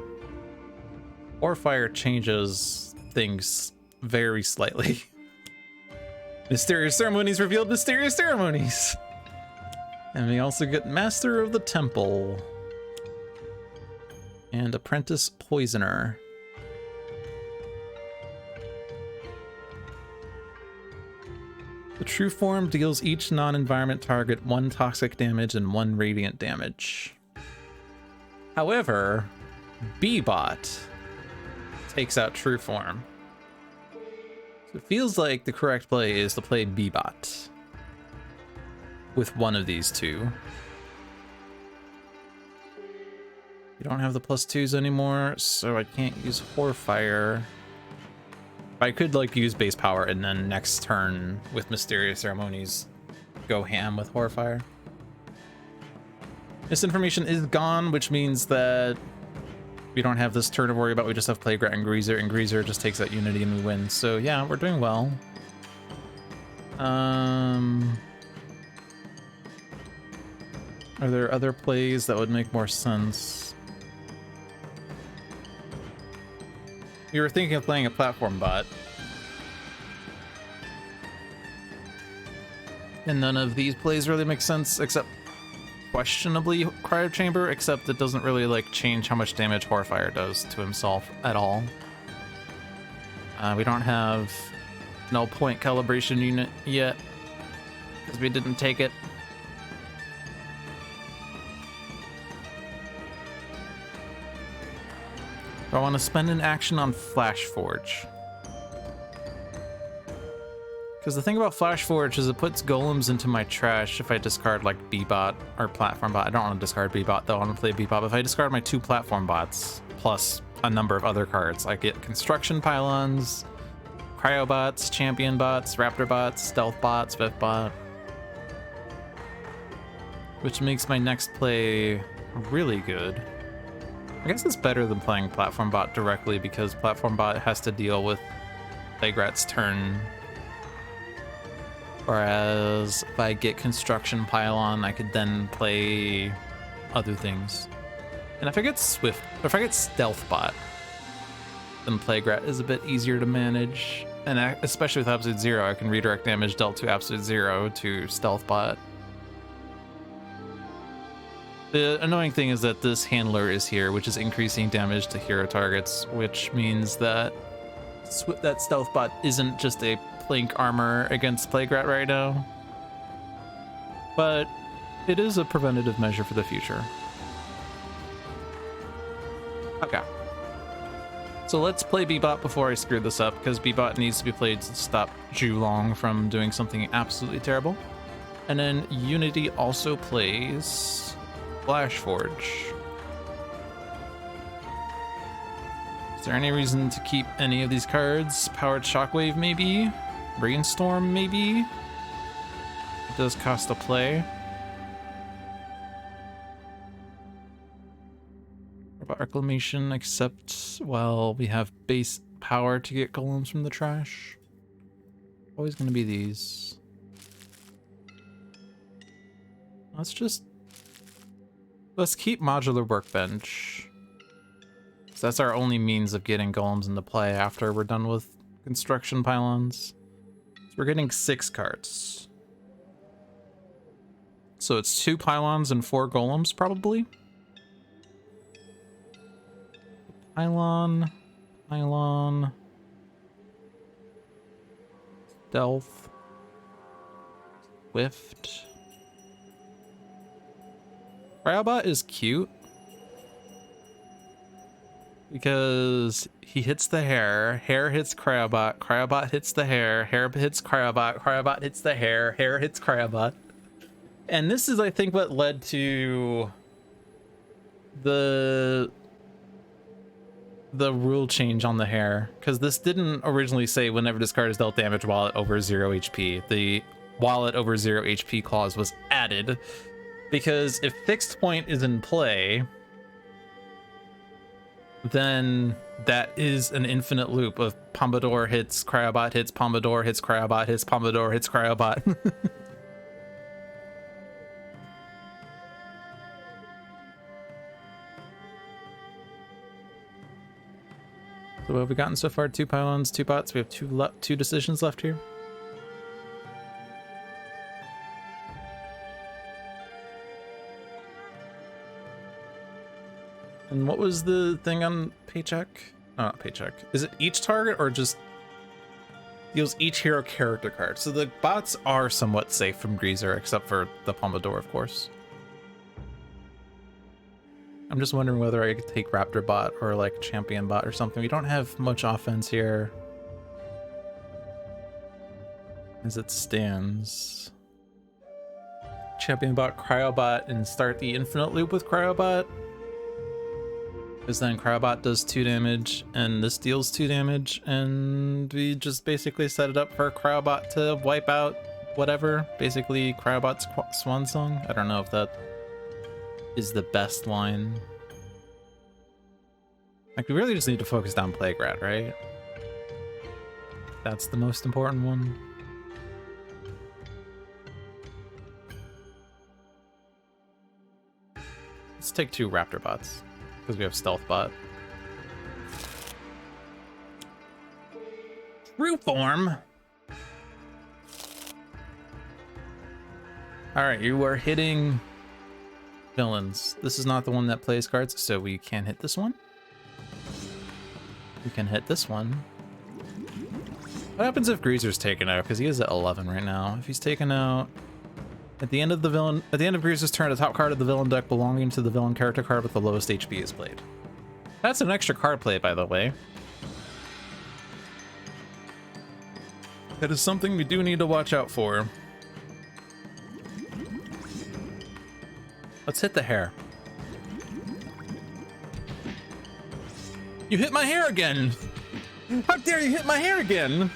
Horfire changes things very slightly. Mysterious Ceremonies revealed Mysterious Ceremonies! And we also get Master of the Temple. And Apprentice Poisoner. The true form deals each non-environment target 1 toxic damage and 1 radiant damage. However, B-Bot takes out true form. So it feels like the correct play is to play B-Bot with one of these two. We don't have the +2s anymore, so I can't use Horfire. I could like use base power and then next turn with Mysterious Ceremonies go ham with Horfire. Misinformation is gone, which means that we don't have this turn to worry about. We just have Plague Rat and Greaser just takes that Unity and we win. So yeah, we're doing well. Are there other plays that would make more sense? We were thinking of playing a platform bot. And none of these plays really make sense, except questionably Cryo Chamber, except it doesn't really like change how much damage Horfire does to himself at all. We don't have null point calibration unit yet, because we didn't take it. I want to spend an action on Flash Forge. Because the thing about Flash Forge is it puts golems into my trash if I discard like B-Bot or Platform Bot. I don't want to discard B-Bot though, I want to play B-Bot. But if I discard my 2 Platform Bots, plus a number of other cards, I get Construction Pylons, Cryo Bots, Champion Bots, Raptor Bots, Stealth Bots, Fifth Bot. Which makes my next play really good. I guess it's better than playing Platform Bot directly because Platform Bot has to deal with Plague Rat's turn. Whereas if I get Construction Pylon, I could then play other things. And if I get Stealth Bot, then Plague Rat is a bit easier to manage. And especially with Absolute Zero, I can redirect damage dealt to Absolute Zero to Stealth Bot. The annoying thing is that this handler is here, which is increasing damage to hero targets, which means that that Stealth Bot isn't just a Plink armor against Plague Rat right now, but it is a preventative measure for the future. Okay. So let's play B-Bot before I screw this up, because B-Bot needs to be played to stop Julong from doing something absolutely terrible. And then Unity also plays Flash Forge. Is there any reason to keep any of these cards? Powered Shockwave, maybe? Brainstorm, maybe? It does cost a play. What about Reclamation, except, well, we have base power to get golems from the trash. Always gonna be these. Let's keep Modular Workbench. So that's our only means of getting golems into play after we're done with Construction Pylons. So we're getting 6 cards. So it's 2 pylons and 4 golems, probably. Pylon. Stealth. Swift. Cryobot is cute because he hits the hair hits Cryobot, Cryobot hits the hair hits Cryobot, Cryobot hits the hair hits Cryobot. And this is, I think, what led to the rule change on the hair, because this didn't originally say whenever this card is dealt damage while at over 0 HP. The while at over 0 HP clause was added because if Fixed Point is in play, then that is an infinite loop of Pompadour hits Cryobot hits Pompadour hits Cryobot hits Pompadour hits Cryobot. So what have we gotten so far? 2 pylons, 2 bots. We have 2 decisions left here. And what was the thing on Paycheck? Oh, not Paycheck. Is it each target or just deals each hero character card? So the bots are somewhat safe from Greaser, except for the Pompadour, of course. I'm just wondering whether I could take Raptor Bot or like Champion Bot or something. We don't have much offense here as it stands. Champion Bot, Cryobot, and start the infinite loop with Cryobot. Because then Cryobot does 2 damage, and this deals 2 damage, and we just basically set it up for Cryobot to wipe out whatever. Basically, Cryobot's swan song. I don't know if that is the best line. Like, we really just need to focus down Plague Rat, right? That's the most important one. Let's take 2 Raptor Bots, because we have Stealth Bot. True form! Alright, you are hitting villains. This is not the one that plays cards, so we can't hit this one. We can hit this one. What happens if Greaser's taken out? Because he is at 11 right now. If he's taken out at the end of Greaser's turn, the top card of the villain deck belonging to the villain character card with the lowest HP is played. That's an extra card play, by the way. That is something we do need to watch out for. Let's hit the hair. You hit my hair again! How dare you hit my hair again!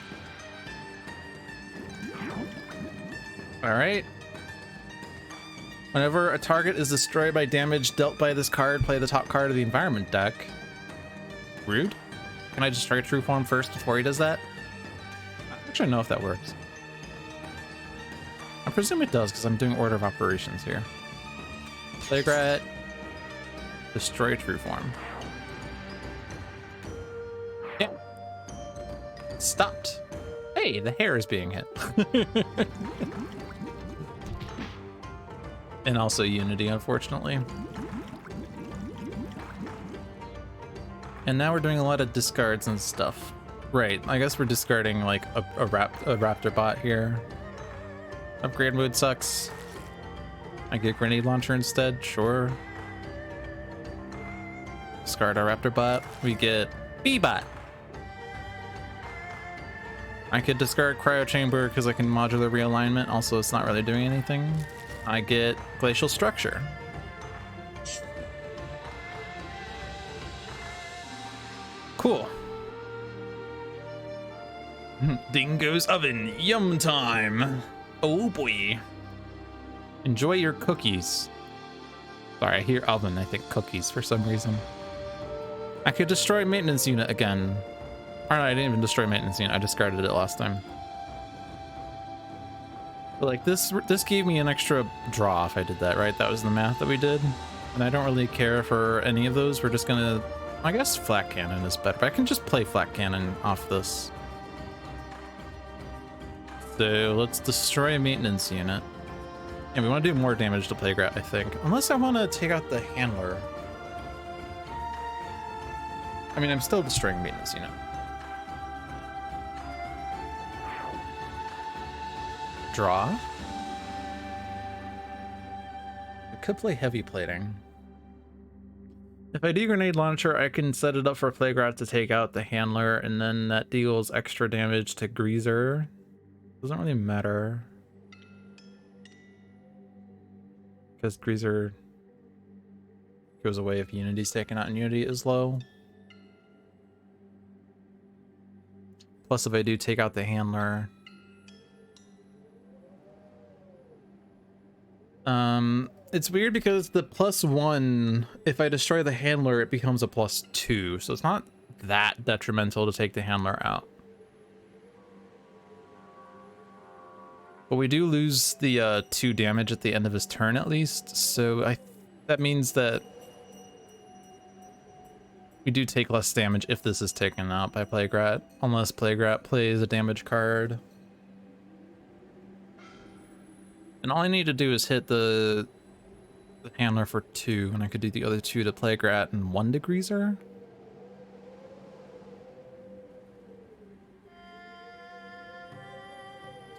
Alright. Whenever a target is destroyed by damage dealt by this card, play the top card of the environment deck. Rude. Can I destroy True Form first before he does that? I actually know if that works. I presume it does because I'm doing order of operations here. Plague Rat. Destroy True Form. Yeah. Stopped. Hey, the hair is being hit. And also Unity, unfortunately. And now we're doing a lot of discards and stuff. Right, I guess we're discarding like a Raptor Bot here. Upgrade mode sucks. I get Grenade Launcher instead, sure. Discard our Raptor Bot. We get B-Bot. I could discard Cryo Chamber because I can modular realignment. Also, it's not really doing anything. I get Glacial Structure. Cool. Dingo's Oven, yum time. Oh boy. Enjoy your cookies. Sorry, I hear oven, I think cookies for some reason. I could destroy Maintenance Unit again. Or no, I didn't even destroy Maintenance Unit, I discarded it last time. But like this gave me an extra draw if I did that, right? That was the math that we did. And I don't really care for any of those. We're just gonna, I guess Flat Cannon is better, but I can just play Flat Cannon off this. So let's destroy a Maintenance Unit. And we want to do more damage to Plague Rat, I think. Unless I want to take out the Handler. I mean, I'm still destroying Maintenance Unit. Draw. I could play Heavy Plating. If I do Grenade Launcher, I can set it up for Plague Rat to take out the Handler, and then that deals extra damage to Greaser. Doesn't really matter. Because Greaser goes away if Unity's taken out and Unity is low. Plus, if I do take out the Handler... it's weird because the +1, if I destroy the Handler, it becomes a +2. So it's not that detrimental to take the Handler out. But we do lose the 2 damage at the end of his turn at least. So that means that we do take less damage if this is taken out by Plague Rat. Unless Plague Rat plays a damage card. And all I need to do is hit the Handler for 2, and I could do the other 2 to Plague Rat and 1 to Greaser.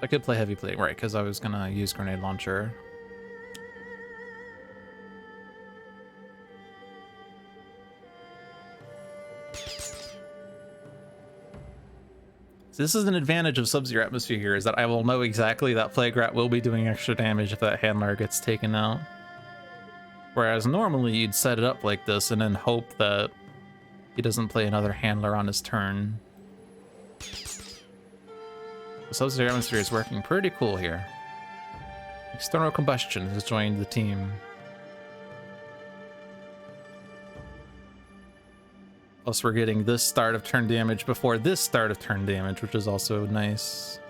I could play Heavy Plating, right, because I was gonna use Grenade Launcher. So this is an advantage of Sub-Zero Atmosphere here, is that I will know exactly that Plague Rat will be doing extra damage if that Handler gets taken out. Whereas normally you'd set it up like this and then hope that he doesn't play another handler on his turn. The Sub-Zero atmosphere is working pretty cool here. External Combustion has joined the team. Plus we're getting this start of turn damage before this start of turn damage, which is also nice.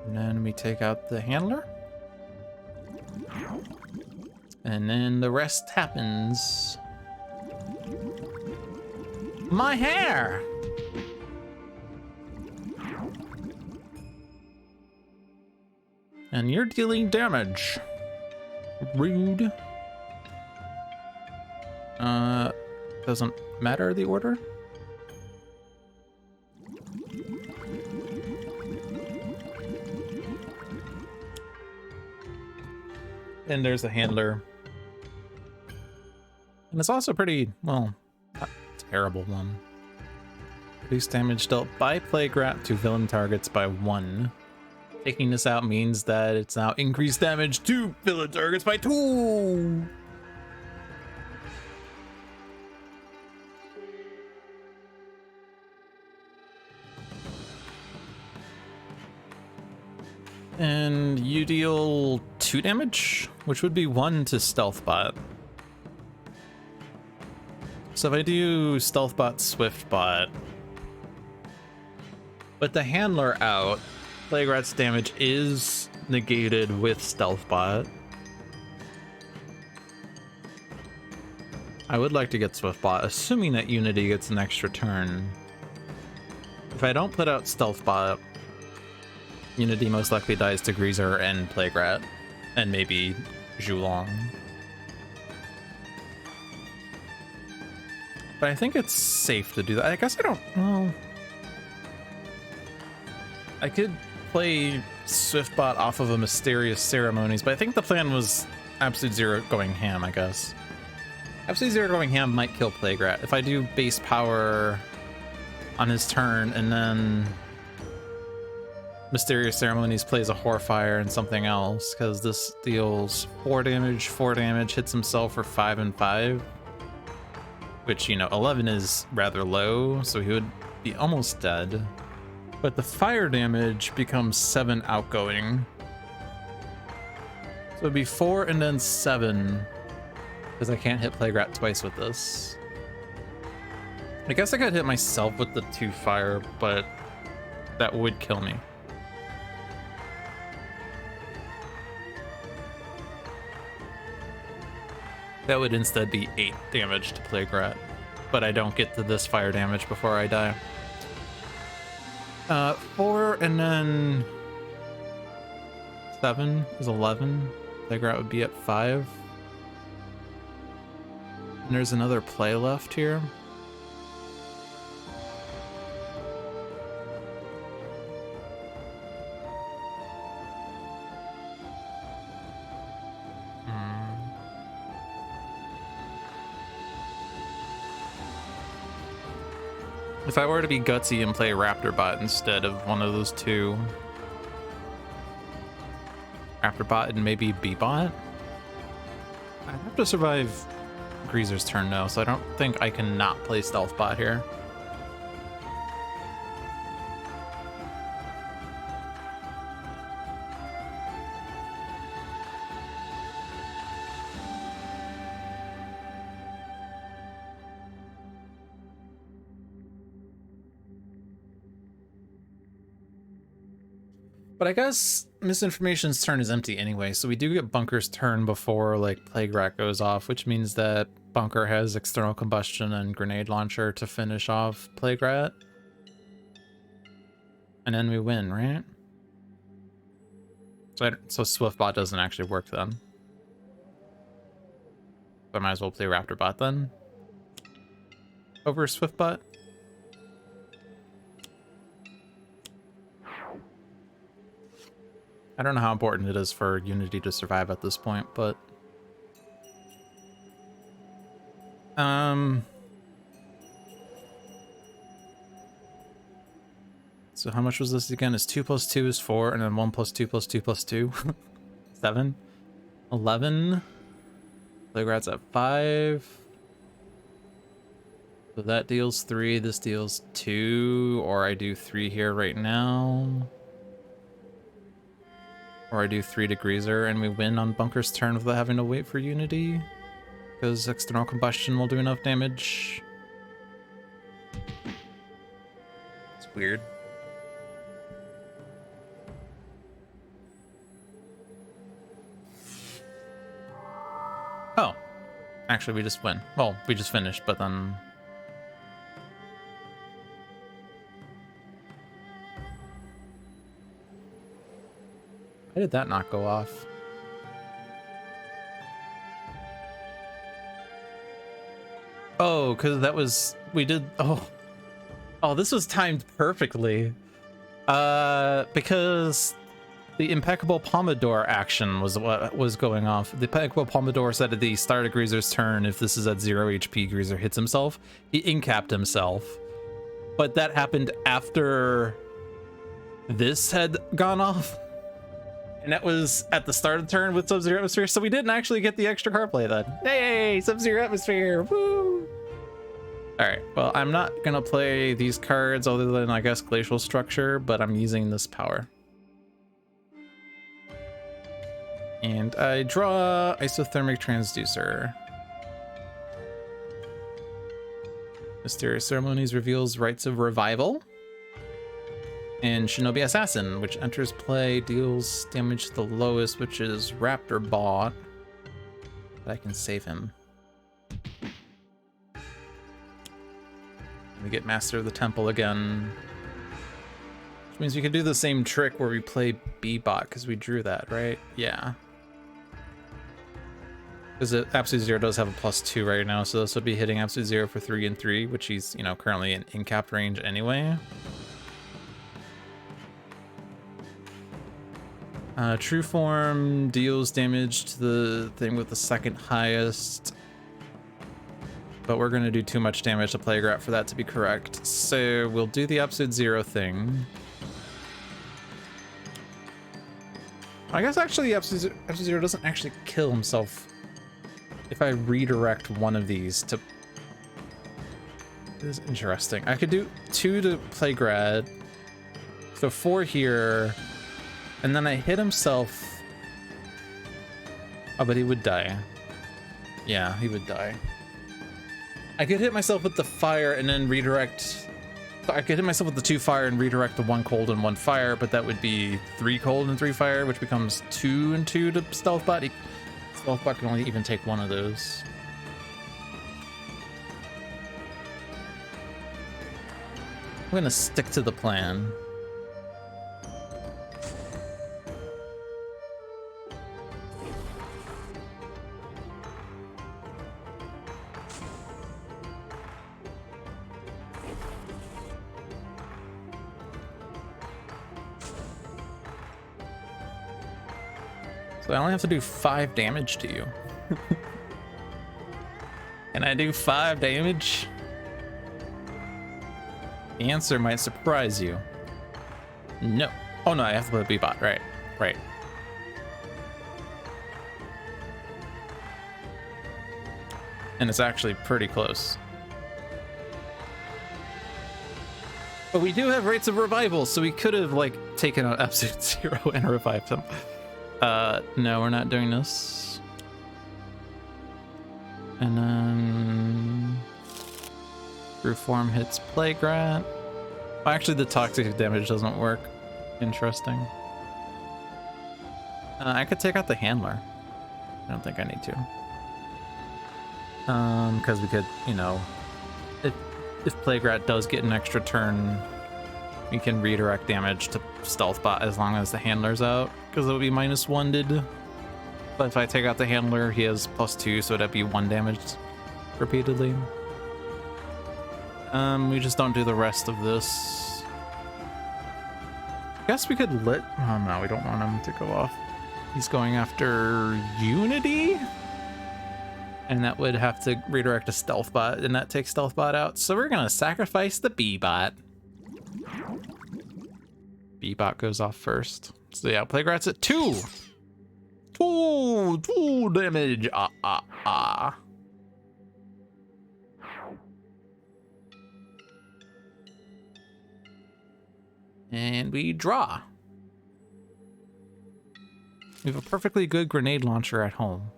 And then we take out the handler. And then the rest happens. My hair! And you're dealing damage. Rude. Doesn't matter the order. And there's the handler. And it's also pretty, well, not terrible one. Reduce damage dealt by Plague Rat to villain targets by 1. Taking this out means that it's now increased damage to villain targets by 2. And you deal 2 damage, which would be 1 to Stealthbot. So if I do Stealthbot, Swiftbot, with the handler out, Plague Rat's damage is negated with Stealthbot. I would like to get Swiftbot, assuming that Unity gets an extra turn. If I don't put out Stealthbot, Unity most likely dies to Greaser and Plague Rat, and maybe Zhulong. But I think it's safe to do that. I guess I don't, well, I could play Swiftbot off of a Mysterious Ceremonies, but I think the plan was Absolute Zero going ham, I guess. Absolute Zero going ham might kill Plague Rat. If I do base power on his turn and then Mysterious Ceremonies plays a Horfire and something else, because this deals 4 damage, hits himself for 5 and 5. Which, you know, 11 is rather low, so he would be almost dead. But the fire damage becomes 7 outgoing. So it'd be 4 and then 7, because I can't hit Plague Rat twice with this. I guess I could hit myself with the 2 fire, but that would kill me. That would instead be 8 damage to Plague Rat, but I don't get to this fire damage before I die. 4 and then 7 is 11. Plague Rat would be at 5. And there's another play left here. If I were to be gutsy and play RaptorBot instead of one of those 2, RaptorBot and maybe B-Bot, I have to survive Greaser's turn now, so I don't think I can not play Stealthbot here. But I guess Misinformation's turn is empty anyway, so we do get Bunker's turn before, like, Plague Rat goes off, which means that Bunker has External Combustion and Grenade Launcher to finish off Plague Rat. And then we win, right? So Swiftbot doesn't actually work then. So I might as well play RaptorBot then. Over Swiftbot. I don't know how important it is for Unity to survive at this point, but So how much was this again? It's 2 plus 2 is 4, and then 1 plus 2 plus 2 plus 2. 7. 11. Playground's at 5. So that deals 3, this deals 2, or I do 3 here right now. Or I do 3 to Greaser, and we win on Bunker's turn without having to wait for Unity. Because external combustion will do enough damage. It's weird. Oh. Actually, we just win. Well, we just finished, but then... Why did that not go off? Oh, because that was... We did... Oh. Oh, this was timed perfectly. Because the Impeccable Pomodoro action was what was going off. The Impeccable Pomodoro said at the start of Greaser's turn, if this is at 0 HP, Greaser hits himself. He incapped himself. But that happened after this had gone off. And that was at the start of the turn with Sub-Zero Atmosphere, so we didn't actually get the extra card play then. Hey, Sub-Zero Atmosphere, woo! Alright, well, I'm not gonna play these cards other than, I guess, Glacial Structure, but I'm using this power. And I draw Isothermic Transducer. Mysterious Ceremonies reveals Rites of Revival. And Shinobi Assassin, which enters play, deals damage to the lowest, which is Raptor Bot. But I can save him. We get Master of the Temple again. Which means we can do the same trick where we play B-Bot, because we drew that, right? Yeah. Because Absolute Zero does have a +2 right now, so this would be hitting Absolute Zero for 3 and 3, which he's, you know, currently in capped range anyway. True Form deals damage to the thing with the second highest, but we're going to do too much damage to Plague for that to be correct. So we'll do the Absolute Zero thing. I guess actually Absolute Zero doesn't actually kill himself if I redirect one of these to... This is interesting. I could do 2 to Plague, so 4 here. And then I hit himself. Oh, but he would die. Yeah, he would die. I could hit myself with the fire and then redirect. I could hit myself with the 2 fire and redirect the 1 cold and 1 fire, but that would be 3 cold and 3 fire, which becomes 2 and 2 to Stealth Bot. Stealth Bot can only even take 1 of those. I'm gonna stick to the plan. So I only have to do 5 damage to you. Can I do 5 damage? The answer might surprise you. No. Oh no, I have to put a B-Bot, right. Right. And it's actually pretty close. But we do have Rites of Revival, so we could have, like, taken out Absolute Zero and revived him. No, we're not doing this. And then... True Form hits Plague-Rat. Oh, actually, the toxic damage doesn't work. Interesting. I could take out the Handler. I don't think I need to. Because we could, you know... If Plague-Rat does get an extra turn, we can redirect damage to Stealth Bot as long as the Handler's out, because it'll be -1'd. But if I take out the Handler, he has +2, so it'd be 1 damage repeatedly. We just don't do the rest of this. I guess we could lit... Oh no, we don't want him to go off. He's going after Unity? And that would have to redirect a Stealth Bot, and that takes Stealth Bot out. So we're gonna sacrifice the B-Bot. B-bot goes off first. So yeah, Plague Rat's at 2. 2 damage. And we draw. We have a perfectly good grenade launcher at home.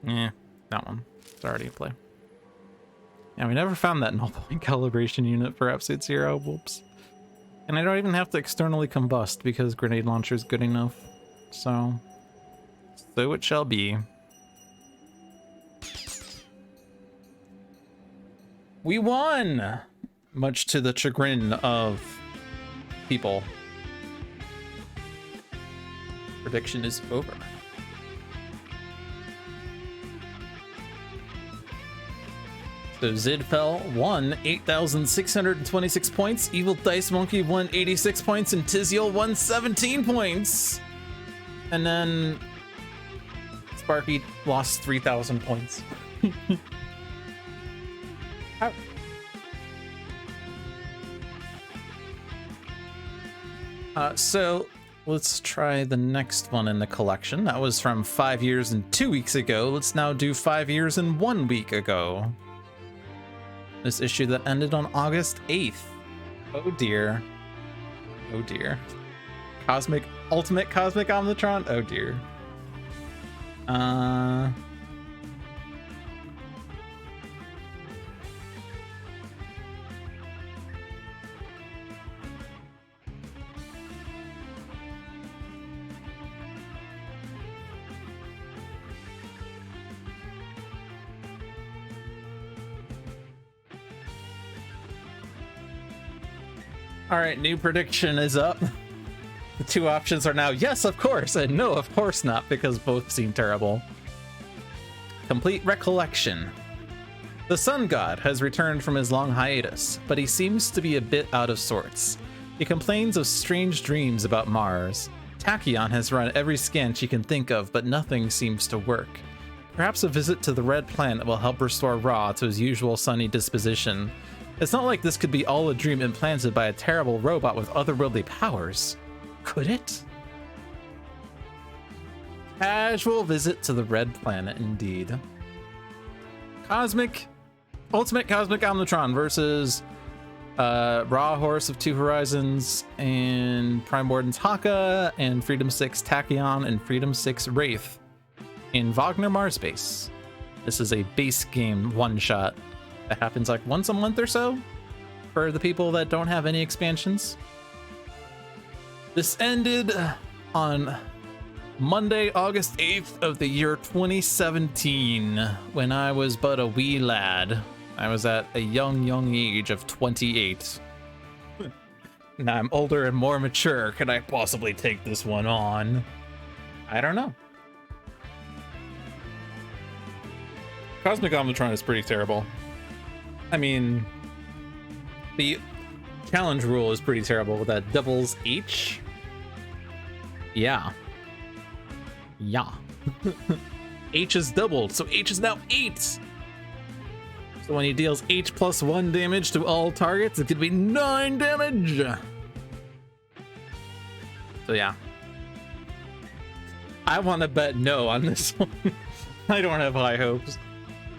Yeah, that one. It's already in play. Yeah, we never found that null point calibration unit for Episode 0. Whoops. And I don't even have to externally combust because grenade launcher is good enough. So it shall be. We won! Much to the chagrin of people. Prediction is over. So Zidfell won 8,626 points, Evil Dice Monkey won 86 points, and Tiziel won 17 points. And then Sparky lost 3,000 points. So let's try the next one in the collection. That was from 5 years and 2 weeks ago. Let's now do 5 years and 1 week ago. This issue that ended on August 8th. Oh dear. Oh dear. Ultimate Cosmic Omnitron? Oh dear. All right, new prediction is up. The two options are now yes, of course, and no, of course not, because both seem terrible. Complete recollection. The Sun God has returned from his long hiatus, but he seems to be a bit out of sorts. He complains of strange dreams about Mars. Tachyon has run every scan she can think of, but nothing seems to work. Perhaps a visit to the Red Planet will help restore Ra to his usual sunny disposition. It's not like this could be all a dream implanted by a terrible robot with otherworldly powers. Could it? Casual visit to the Red Planet, indeed. Ultimate Cosmic Omnitron versus Raw Horse of Two Horizons and Primordial's Haka and Freedom 6 Tachyon and Freedom 6 Wraith in Wagner Mars Base. This is a base game one-shot that happens like once a month or so for the people that don't have any expansions. This ended on Monday, August 8th of the year 2017, when I was but a wee lad. I was at a young age of 28. Now I'm older and more mature. Can I possibly take this one on? I don't know. Cosmic Omnitron is pretty terrible. I mean, the challenge rule is pretty terrible with that doubles H. Yeah. H is doubled, so H is now 8. So when he deals H plus 1 damage to all targets, it could be 9 damage. So yeah. I want to bet no on this one. I don't have high hopes.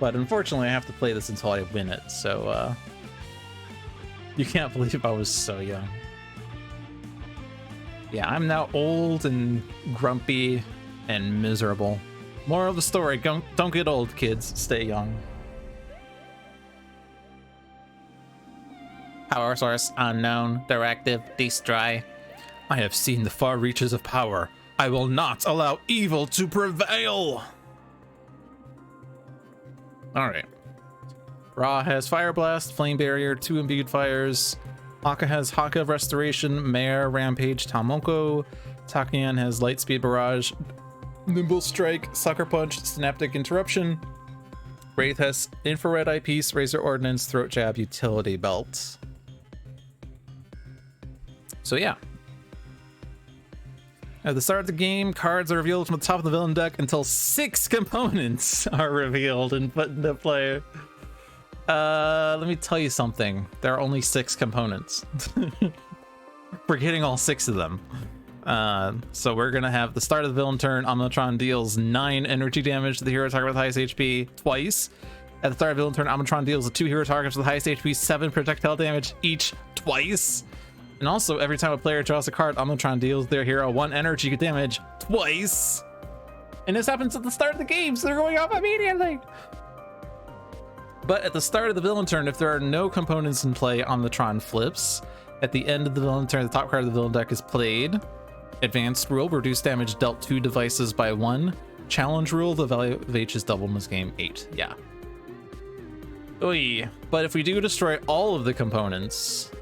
But unfortunately, I have to play this until I win it, so, you can't believe I was so young. Yeah, I'm now old and grumpy and miserable. Moral of the story, don't get old, kids. Stay young. Power source unknown. Directive destroy. I have seen the far reaches of power. I will not allow evil to prevail. Alright. Ra has Fire Blast, Flame Barrier, 2 imbued fires. Haka has Haka Restoration, Mare, Rampage, Talmoko. Tachyon has Lightspeed Barrage, Nimble Strike, Sucker Punch, Synaptic Interruption. Wraith has Infrared Eyepiece, Razor Ordnance, Throat Jab, Utility Belt. So yeah. At the start of the game, cards are revealed from the top of the villain deck until 6 components are revealed and put into play. Let me tell you something. There are only 6 components. We're getting all 6 of them. So we're gonna have the start of the villain turn. Omnitron deals 9 energy damage to the hero target with the highest HP twice. At the start of the villain turn, Omnitron deals the 2 hero targets with the highest HP 7 projectile damage each twice. And also, every time a player draws a card, Omnitron deals their hero 1 energy damage twice. And this happens at the start of the game, so they're going off immediately. But at the start of the villain turn, if there are no components in play, Omnitron flips. At the end of the villain turn, the top card of the villain deck is played. Advanced rule, reduce damage dealt 2 devices by 1. Challenge rule, the value of H is doubled in this game, 8. Yeah. Oy. But if we do destroy all of the components,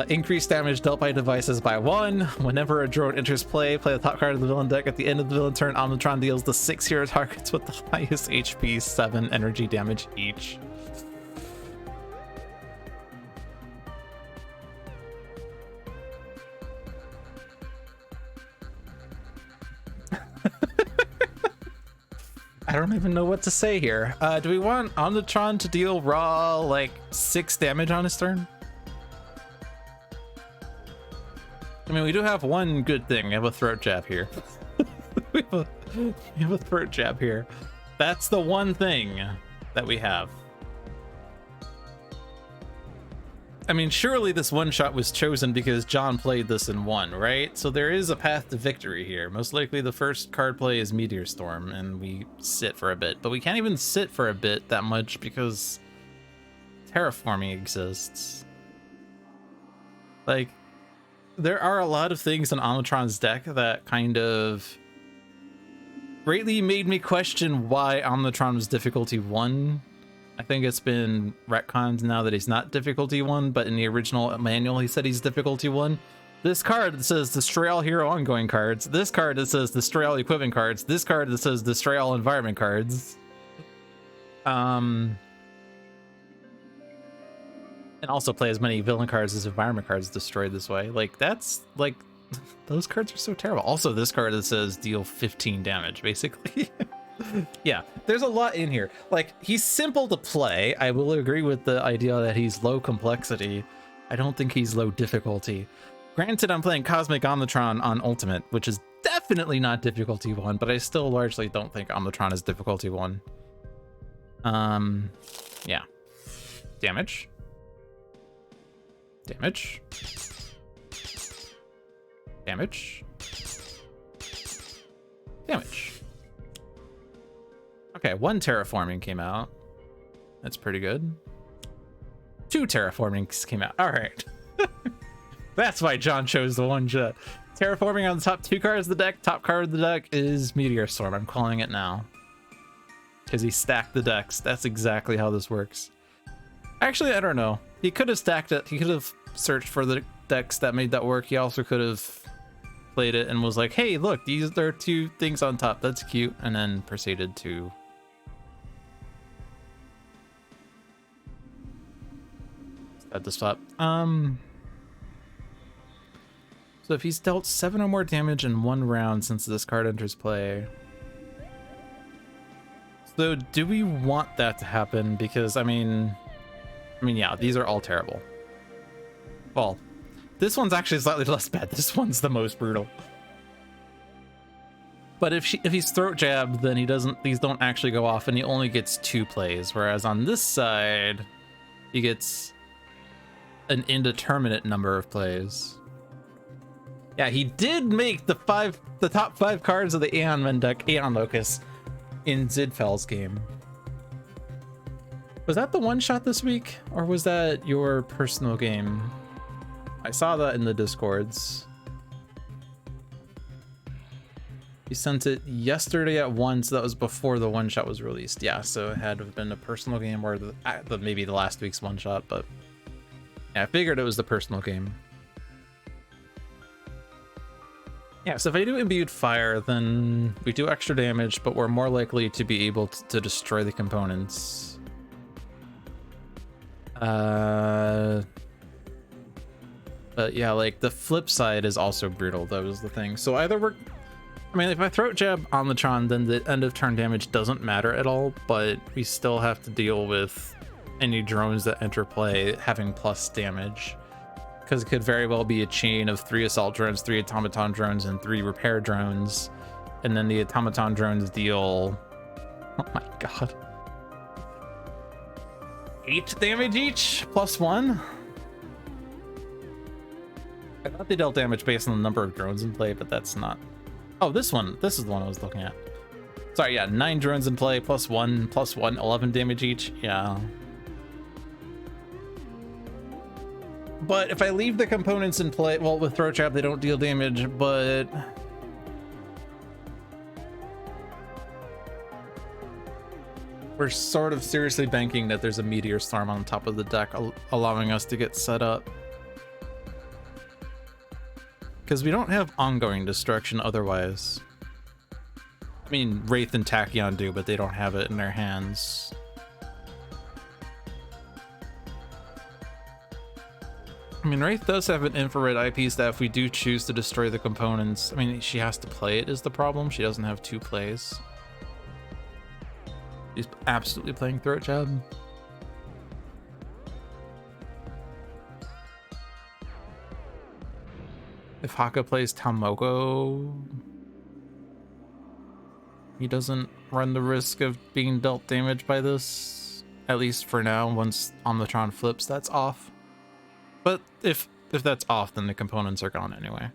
increase damage dealt by devices by 1. Whenever a drone enters play the top card of the villain deck. At the end of the villain turn, Omnitron deals the 6 hero targets with the highest HP 7 energy damage each. I don't even know what to say here. Do we want Omnitron to deal raw like 6 damage on his turn? I mean, we do have one good thing. We have a throat jab here. we have a throat jab here. That's the one thing that we have. I mean, surely this one shot was chosen because John played this in 1, right? So there is a path to victory here. Most likely the first card play is Meteor Storm, and we sit for a bit. But we can't even sit for a bit that much because terraforming exists. Like, there are a lot of things in Omnitron's deck that kind of greatly made me question why Omnitron was difficulty 1. I think it's been retconned now that he's not difficulty 1, but in the original manual he said he's difficulty 1. This card that says destroy all hero ongoing cards, this card that says destroy all equipment cards, this card that says destroy all environment cards. And also play as many villain cards as environment cards destroyed this way. Like, that's like, those cards are so terrible. Also, this card that says deal 15 damage, basically. Yeah, there's a lot in here. Like, he's simple to play. I will agree with the idea that he's low complexity. I don't think he's low difficulty. Granted, I'm playing Cosmic Omnitron on Ultimate, which is definitely not difficulty 1, but I still largely don't think Omnitron is difficulty 1. Yeah. Damage. Damage. Damage. Damage. Okay, 1 terraforming came out. That's pretty good. 2 terraformings came out. All right. That's why John chose the 1 shot. Terraforming on the top 2 cards of the deck. Top card of the deck is Meteor Storm. I'm calling it now. Because he stacked the decks. That's exactly how this works. Actually, I don't know. He could have stacked it. He could have searched for the decks that made that work. He also could have played it and was like, hey, look, these are 2 things on top. That's cute. And then proceeded to... at the spot. So if he's dealt 7 or more damage in 1 round since this card enters play. So do we want that to happen? Because I mean, yeah, these are all terrible. Well, this one's actually slightly less bad. This one's the most brutal. But if he's throat jabbed, then these don't actually go off, and he only gets 2 plays. Whereas on this side, he gets an indeterminate number of plays. Yeah, he did make the top 5 cards of the Aeon Men deck, Aeon Locus, in Zidfel's game. Was that the 1 shot this week, or was that your personal game? I saw that in the Discords. You sent it yesterday at 1, so that was before the 1 shot was released. Yeah, so it had to have been a personal game or maybe the last week's 1 shot, but yeah, I figured it was the personal game. Yeah, so if I do Imbued Fire, then we do extra damage, but we're more likely to be able to destroy the components. But yeah, like the flip side is also brutal. That was the thing. So either we're, I mean, if I throat jab on the Tron, then the end of turn damage doesn't matter at all, but we still have to deal with any drones that enter play having plus damage. Because it could very well be a chain of 3 assault drones, 3 automaton drones, and 3 repair drones. And then the automaton drones deal, oh my god, 8 damage each, +1. I thought they dealt damage based on the number of drones in play, but that's not. Oh, this is the one I was looking at. Sorry, yeah, 9 drones in play, +1, 11 damage each. Yeah. But if I leave the components in play, well, with throat trap, they don't deal damage, but we're sort of seriously banking that there's a meteor storm on top of the deck, allowing us to get set up. Because we don't have ongoing destruction otherwise. I mean, Wraith and Tachyon do, but they don't have it in their hands. I mean, Wraith does have an infrared IP that if we do choose to destroy the components, I mean, she has to play it is the problem. She doesn't have 2 plays. She's absolutely playing throat jab. If Haka plays Talmoko, he doesn't run the risk of being dealt damage by this, at least for now. Once Omnitron flips, that's off. But if that's off, then the components are gone anyway.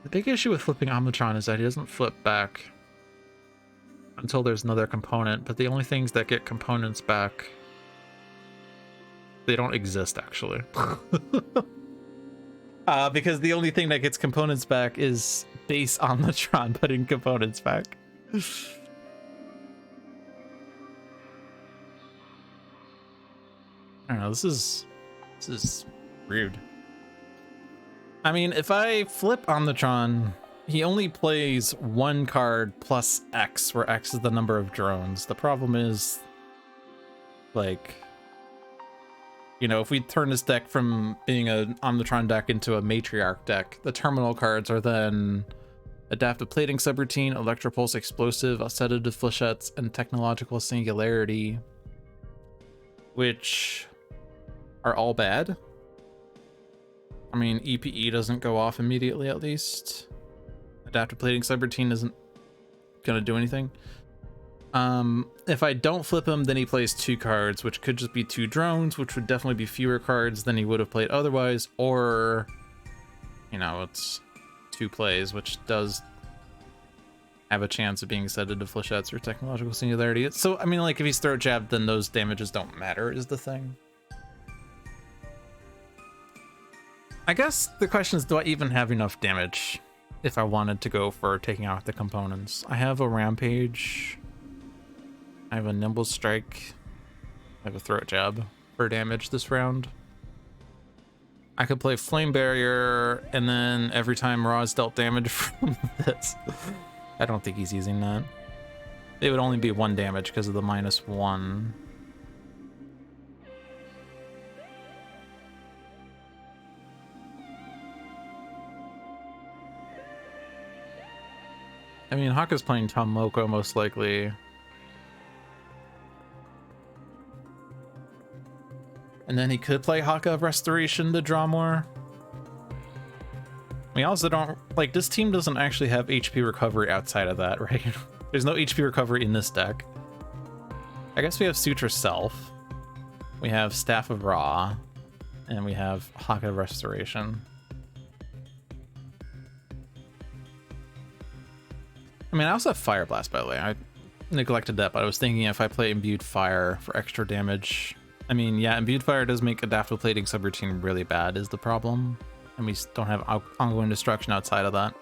The big issue with flipping Omnitron is that he doesn't flip back until there's another component, but the only things that get components back, they don't exist, actually. Because the only thing that gets components back is base Omnitron putting components back. I don't know, this is rude. I mean, if I flip Omnitron, he only plays 1 card plus X, where X is the number of drones. The problem is, like, you know, if we turn this deck from being an Omnitron deck into a Matriarch deck, the terminal cards are then Adaptive Plating Subroutine, Electropulse Explosive, Sedative Flechettes, and Technological Singularity, which are all bad. I mean, EPE doesn't go off immediately, at least. Adaptive Plating Subroutine isn't gonna do anything. If I don't flip him, then he plays 2 cards, which could just be 2 drones, which would definitely be fewer cards than he would have played otherwise, or, you know, it's 2 plays, which does have a chance of being Sedative Flechettes or Technological Singularity. So, I mean, like, if he's throat jabbed, then those damages don't matter, is the thing. I guess the question is, do I even have enough damage if I wanted to go for taking out the components? I have a Rampage, I have a Nimble Strike, I have a Throat Jab for damage this round. I could play Flame Barrier, and then every time Raw is dealt damage from this. I don't think he's using that. It would only be 1 damage because of the -1. I mean, Haka's playing Talmoko most likely. And then he could play Haka of Restoration to draw more. We also don't, like, this team doesn't actually have HP recovery outside of that, right? There's no HP recovery in this deck. I guess we have Suture Self. We have Staff of Ra. And we have Haka of Restoration. I mean, I also have Fire Blast, by the way. I neglected that, but I was thinking if I play Imbued Fire for extra damage. I mean, yeah, Imbued Fire does make Adaptive Plating Subroutine really bad, is the problem. And we don't have ongoing destruction outside of that.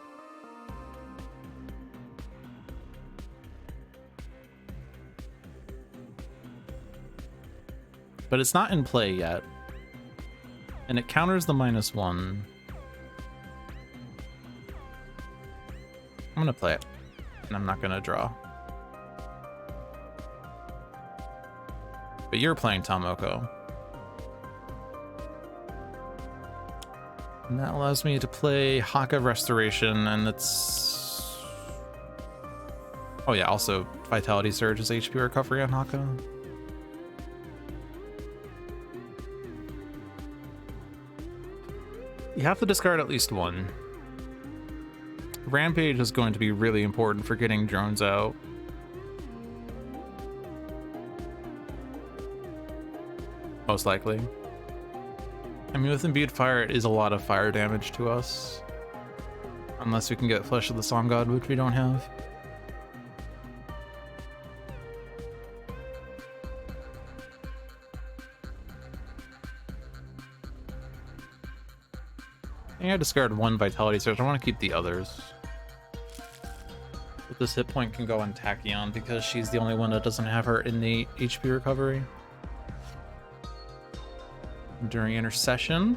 But it's not in play yet. And it counters the -1. I'm gonna play it. And I'm not gonna draw. But you're playing Tomoko. And that allows me to play Haka Restoration, and it's... Oh yeah, also Vitality Surge is HP recovery on Haka. You have to discard at least one. Rampage is going to be really important for getting drones out. Most likely. I mean, with Imbued Fire, it is a lot of fire damage to us. Unless we can get Flesh of the Song God, which we don't have. I think I discard one Vitality Surge. I want to keep the others. But this hit point can go on Tachyon because she's the only one that doesn't have her innate HP recovery. During Intercession.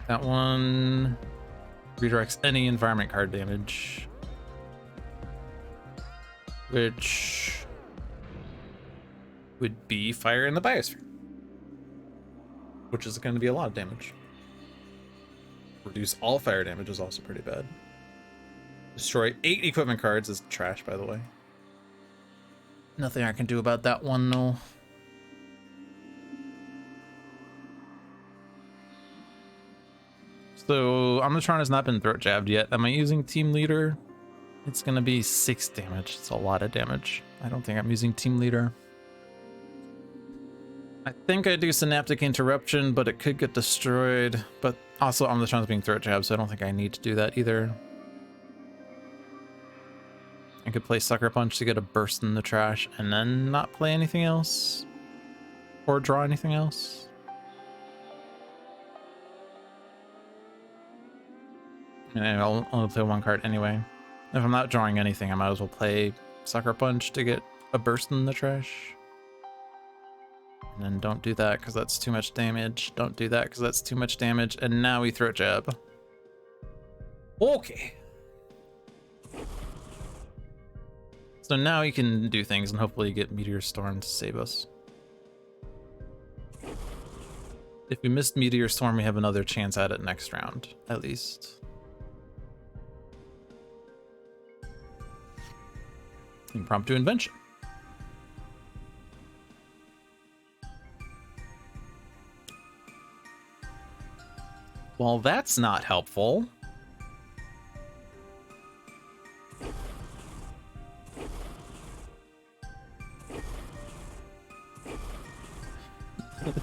That one redirects any environment card damage. Which would be Fire in the Biosphere. Which is going to be a lot of damage. Reduce all fire damage is also pretty bad. Destroy 8 equipment cards is trash, by the way. Nothing I can do about that one, no. So Omnitron has not been throat jabbed yet. Am I using Team Leader? It's gonna be 6 damage. It's a lot of damage. I don't think I'm using Team Leader. I think I do Synaptic Interruption, but it could get destroyed. But also Omnitron's being throat jabbed, so I don't think I need to do that either. I could play Sucker Punch to get a burst in the trash and then not play anything else. Or draw anything else. I mean, I'll only play one card anyway. If I'm not drawing anything, I might as well play Sucker Punch to get a burst in the trash. And then don't do that because that's too much damage. Don't do that because that's too much damage. And now we throat jab. Okay. So now he can do things and hopefully get Meteor Storm to save us. If we missed Meteor Storm, we have another chance at it next round, at least. Impromptu Invention. Well, that's not helpful.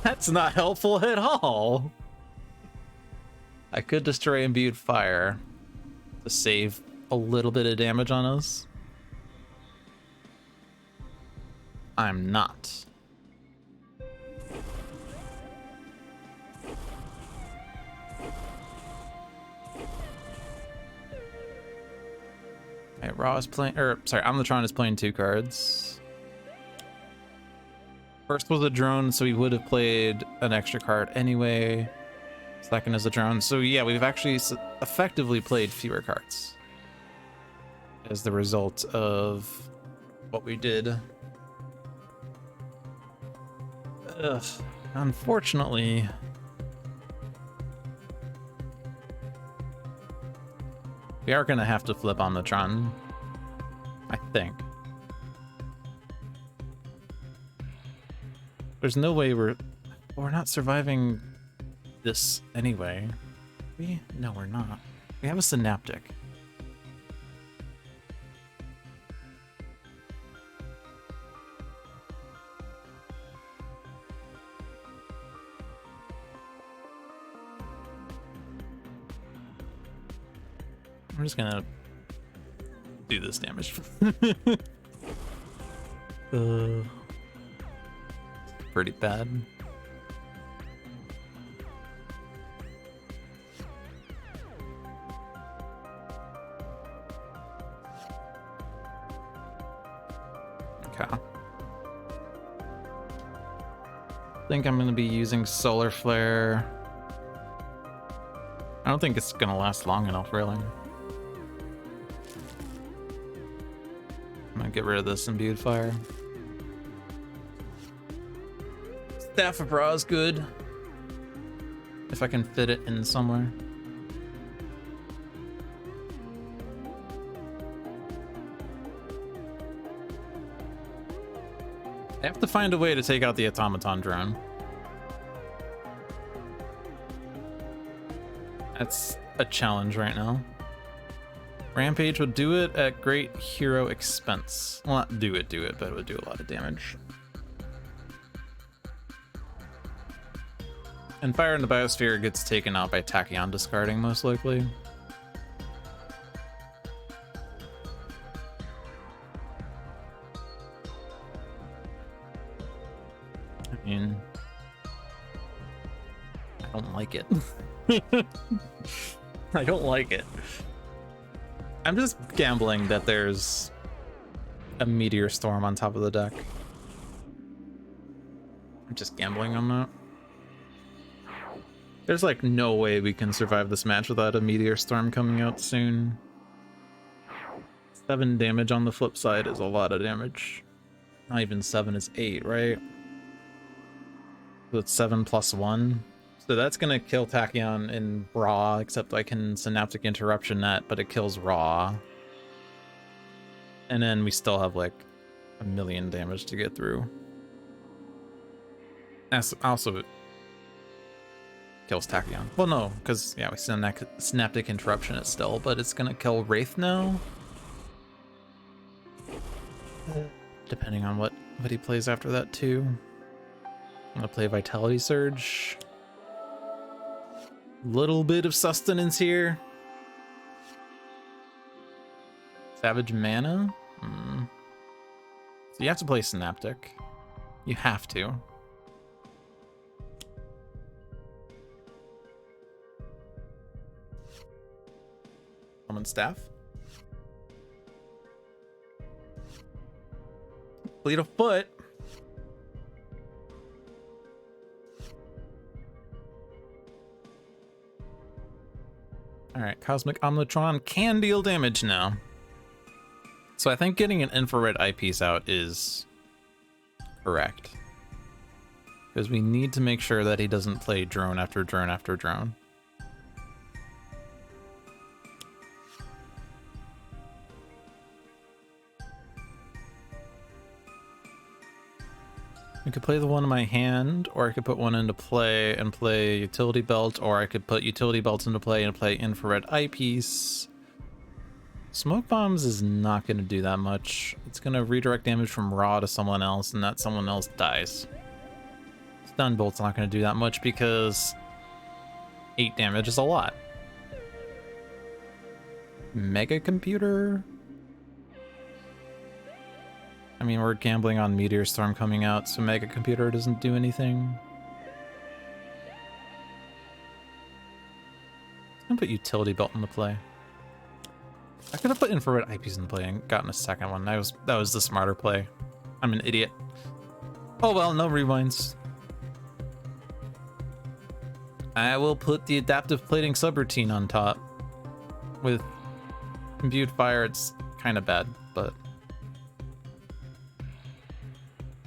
That's not helpful at all. I could destroy Imbued Fire to save a little bit of damage on us. I'm not. Alright, Raw is playing, or sorry, Omnitron is playing 2 cards. First was a drone, so he would have played an extra card anyway. Second is a drone, so yeah, we've actually effectively played fewer cards as the result of what we did. Ugh, unfortunately, we are gonna have to flip Omnitron, I think. There's no way we're not surviving this anyway. No, we're not. We have a Synaptic. I'm just gonna do this damage. Pretty bad. Okay. I think I'm gonna be using Solar Flare. I don't think it's gonna last long enough, really. I'm gonna get rid of this imbued fire. Staff of Ra is good. If I can fit it in somewhere. I have to find a way to take out the automaton drone. That's a challenge right now. Rampage would do it at great hero expense. Well, not do it, but it would do a lot of damage. And Fire in the Biosphere gets taken out by Tachyon discarding, most likely. I mean, I don't like it. I don't like it. I'm just gambling that there's a Meteor Storm on top of the deck. I'm just gambling on that. There's like no way we can survive this match without a Meteor Storm coming out soon. 7 damage on the flip side is a lot of damage. Not even 7 is 8, right? So it's 7 plus 1. So that's gonna kill Tachyon in Raw, except I can Synaptic Interruption that, but it kills Raw. And then we still have like 1,000,000 damage to get through. That's also kills Tachyon. Well, no, because yeah, we Synaptic Interruption it still, but it's gonna kill Wraith now. Depending on what he plays after that too. I'm gonna play Vitality Surge. Little bit of sustenance here. Savage Mana? So you have to play Synaptic. You have to. Summon Staff. Bleed a foot. Alright, Cosmic Omnitron can deal damage now. So I think getting an infrared eyepiece out is correct. Because we need to make sure that he doesn't play drone after drone after drone. I could play the one in my hand, or I could put one into play and play Utility Belt, or I could put Utility Belt into play and play Infrared Eyepiece. Smoke Bombs is not going to do that much. It's going to redirect damage from Raw to someone else, and that someone else dies. Stun Bolt's not going to do that much because 8 damage is a lot. Mega Computer? I mean, we're gambling on Meteor Storm coming out, so Mega Computer doesn't do anything. I'm gonna put Utility Belt into play. I could have put Infrared Eyepiece in play and gotten a second one. That was the smarter play. I'm an idiot. Oh well, no rewinds. I will put the Adaptive Plating subroutine on top. With Imbued Fire, it's kind of bad, but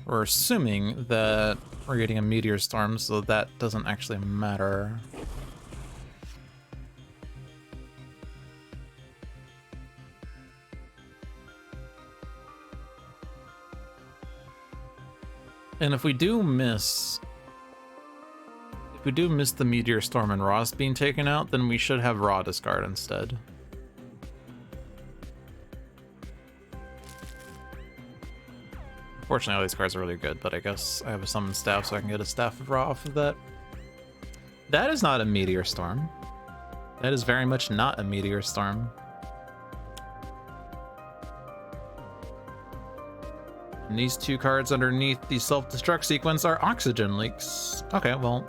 we're assuming that we're getting a Meteor Storm, so that doesn't actually matter. And if we do miss the Meteor Storm and Raw's being taken out, then we should have Raw discard instead. Fortunately, all these cards are really good, but I guess I have a Summon Staff, so I can get a Staff of Ra off of that. That is not a Meteor Storm. That is very much not a Meteor Storm. And these 2 cards underneath the self-destruct sequence are Oxygen Leaks. Okay, well,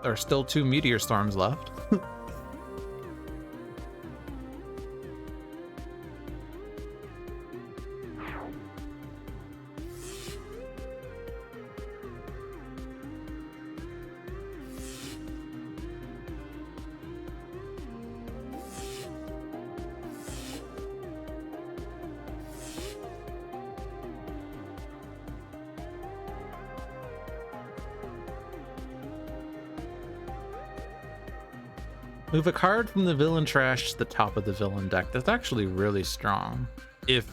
there are still 2 Meteor Storms left. Move a card from the villain trash to the top of the villain deck. That's actually really strong. If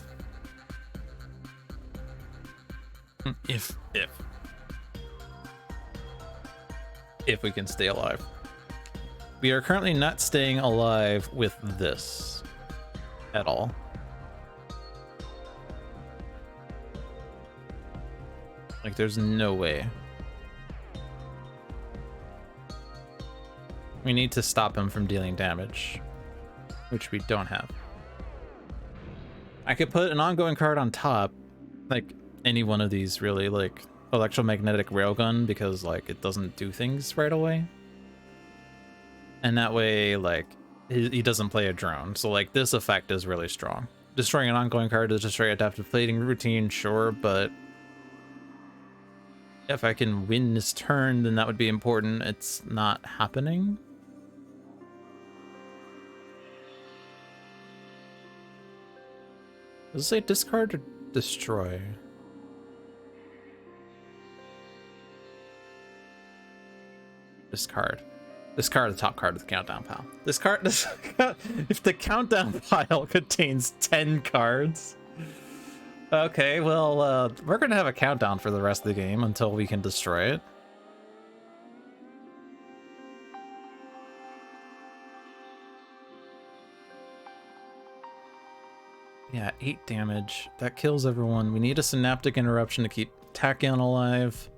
we can stay alive. We are currently not staying alive with this at all. Like, there's no way. We need to stop him from dealing damage, which we don't have. I could put an ongoing card on top, like any one of these really, like electromagnetic railgun, because like it doesn't do things right away. And that way, like, he doesn't play a drone. So like this effect is really strong. Destroying an ongoing card to destroy adaptive plating routine, sure, but if I can win this turn, then that would be important. It's not happening. Does it say discard or destroy? Discard. Discard the top card of the countdown pile. Discard this. If the countdown pile contains 10 cards. Okay, well, we're gonna have a countdown for the rest of the game until we can destroy it. Yeah, 8 damage. That kills everyone. We need a synaptic interruption to keep Tachyon alive.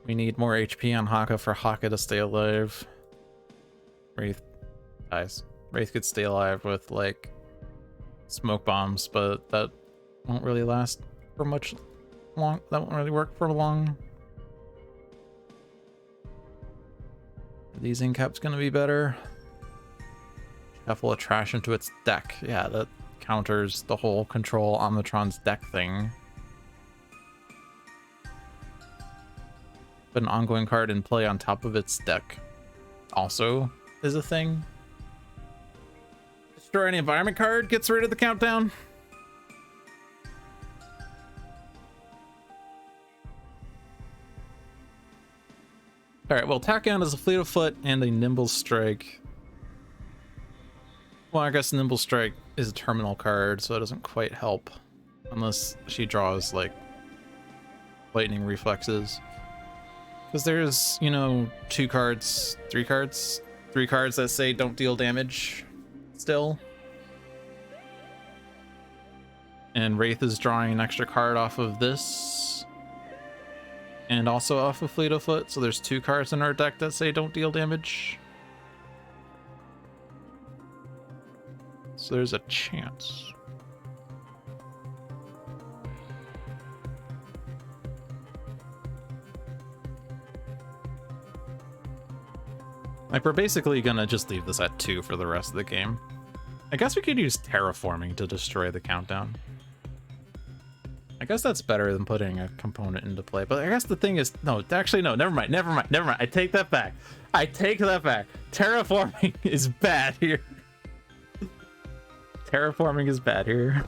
We need more HP on Haka for Haka to stay alive. Wraith dies. Wraith could stay alive with, like, smoke bombs, but that won't really last for much long. That won't really work for long. These incap's gonna be better. Shuffle a trash into its deck. Yeah, that counters the whole control Omnitron's deck thing. But an ongoing card in play on top of its deck also is a thing. Destroy any environment card gets rid of the countdown. Alright, well, Tachyon is a fleet of foot and a nimble strike. Well, I guess nimble strike is a terminal card, so it doesn't quite help. Unless she draws, like, lightning reflexes. Because there's, you know, 2 cards, 3 cards? 3 cards that say don't deal damage still. And Wraith is drawing an extra card off of this. And also off of Fleet of Foot, so there's 2 cards in our deck that say don't deal damage. So there's a chance. Like, we're basically gonna just leave this at 2 for the rest of the game. I guess we could use terraforming to destroy the countdown. I guess that's better than putting a component into play, but I guess the thing is, no, actually, no, never mind. I take that back. Terraforming is bad here. Terraforming is bad here.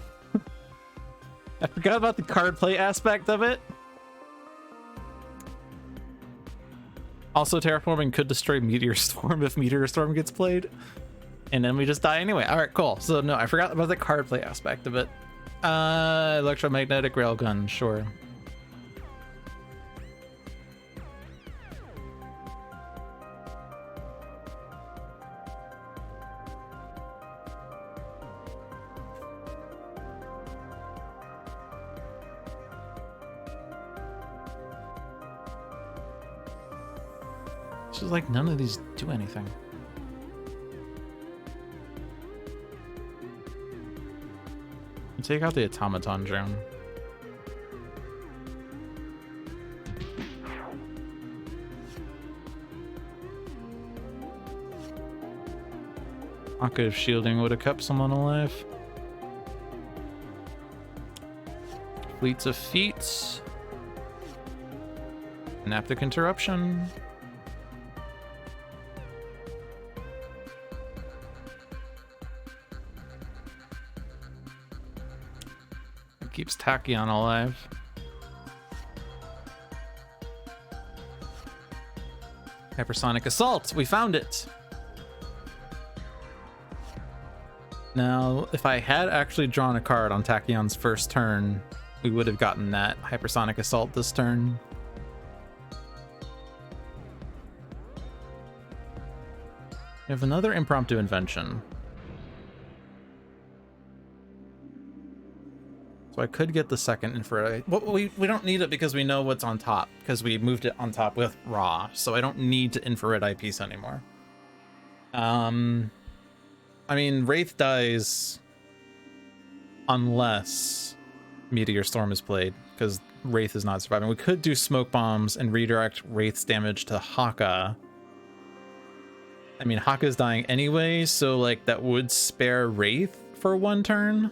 I forgot about the card play aspect of it. Also, terraforming could destroy Meteor Storm if Meteor Storm gets played. And then we just die anyway. Alright, cool. So, no, I forgot about the card play aspect of it. Electromagnetic railgun, sure. It's just like none of these do anything. Take out the automaton drone. Octave shielding would have kept someone alive. Fleets of feet. Synaptic interruption. Keeps Tachyon alive. Hypersonic assault! We found it! Now, if I had actually drawn a card on Tachyon's first turn, we would have gotten that Hypersonic Assault this turn. We have another impromptu invention. So I could get the second infrared. Well, we don't need it because we know what's on top, because we moved it on top with Raw, so I don't need to infrared eyepiece anymore. I mean, Wraith dies unless Meteor Storm is played, because Wraith is not surviving. We could do Smoke Bombs and redirect Wraith's damage to Haka. I mean, Haka's dying anyway, so like that would spare Wraith for one turn.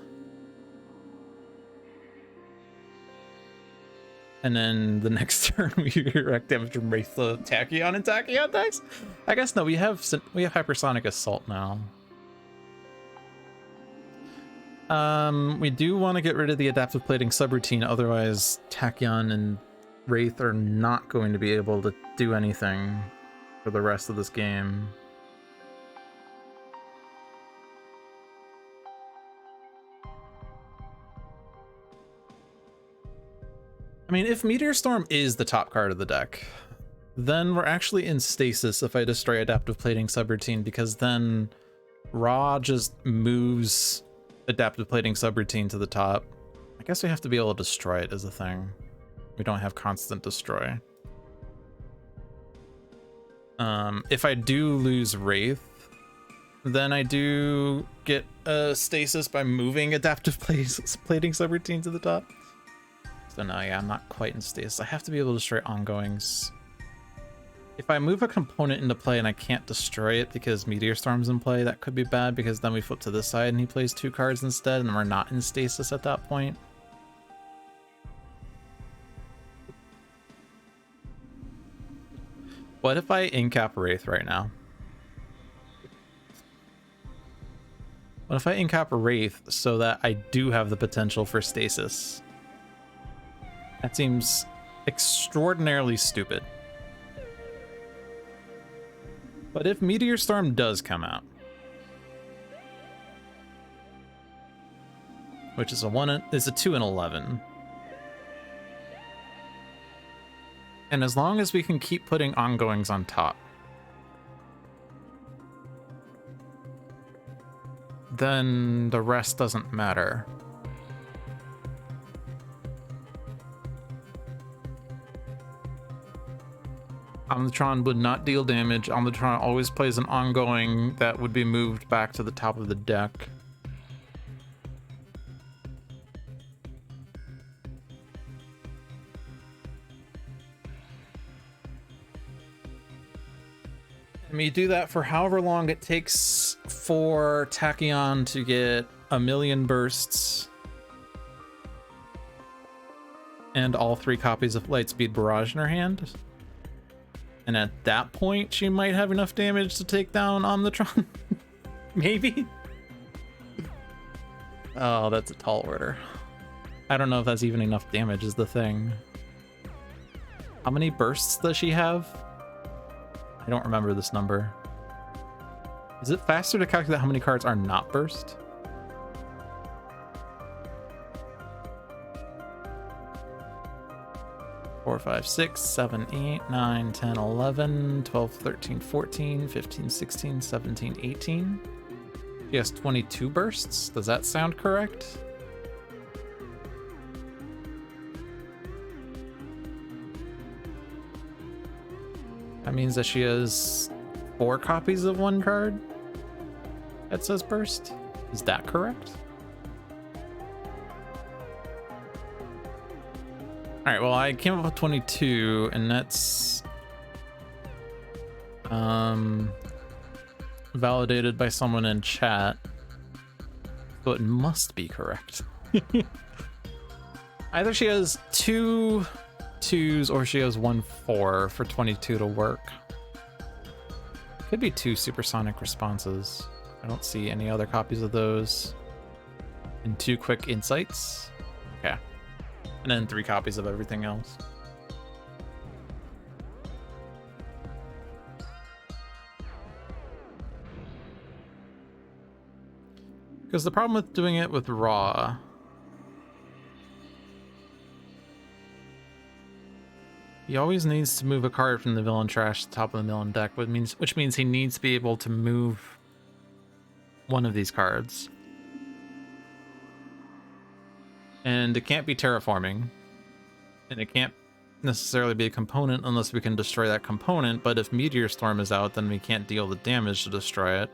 And then the next turn we redirect damage from Wraith to Tachyon and Tachyon dies. I guess no, we have Hypersonic Assault now. We do want to get rid of the adaptive plating subroutine, otherwise Tachyon and Wraith are not going to be able to do anything for the rest of this game. I mean, if Meteor Storm is the top card of the deck, then we're actually in stasis if I destroy adaptive plating subroutine, because then Raw just moves adaptive plating subroutine to the top. I guess we have to be able to destroy it as a thing. We don't have constant destroy. If I do lose Wraith, then I do get a stasis by moving adaptive plating subroutine to the top. So no, yeah, I'm not quite in stasis. I have to be able to destroy ongoings. If I move a component into play and I can't destroy it because Meteor Storm's in play, that could be bad, because then we flip to this side and he plays 2 cards instead, and we're not in stasis at that point. What if I incap Wraith right now? What if I incap Wraith so that I do have the potential for stasis? That seems extraordinarily stupid. But if Meteor Storm does come out, which is a 2 and 11, and as long as we can keep putting ongoings on top, then the rest doesn't matter. Omnitron would not deal damage. Omnitron always plays an ongoing that would be moved back to the top of the deck. And we do that for however long it takes for Tachyon to get 1,000,000 bursts and all 3 copies of Lightspeed Barrage in her hand. And at that point, she might have enough damage to take down Omnitron. Maybe. Oh, that's a tall order. I don't know if that's even enough damage is the thing. How many bursts does she have? I don't remember this number. Is it faster to calculate how many cards are not burst? Four, 5, 6, 7, 8, 9, 10, 11, 12, 13, 14, 15, 16, 17, 18. She has 22 bursts. Does that sound correct? That means that she has 4 copies of one card that says burst. Is that correct? All right, well, I came up with 22, and that's validated by someone in chat, so it must be correct. Either she has 2 2s or she has 1 4 for 22 to work. Could be 2 supersonic responses. I don't see any other copies of those. And 2 quick insights. Okay. And then 3 copies of everything else. Because the problem with doing it with raw, he always needs to move a card from the villain trash to the top of the villain deck, which means he needs to be able to move one of these cards. And it can't be terraforming. And it can't necessarily be a component unless we can destroy that component, but if Meteor Storm is out, then we can't deal the damage to destroy it.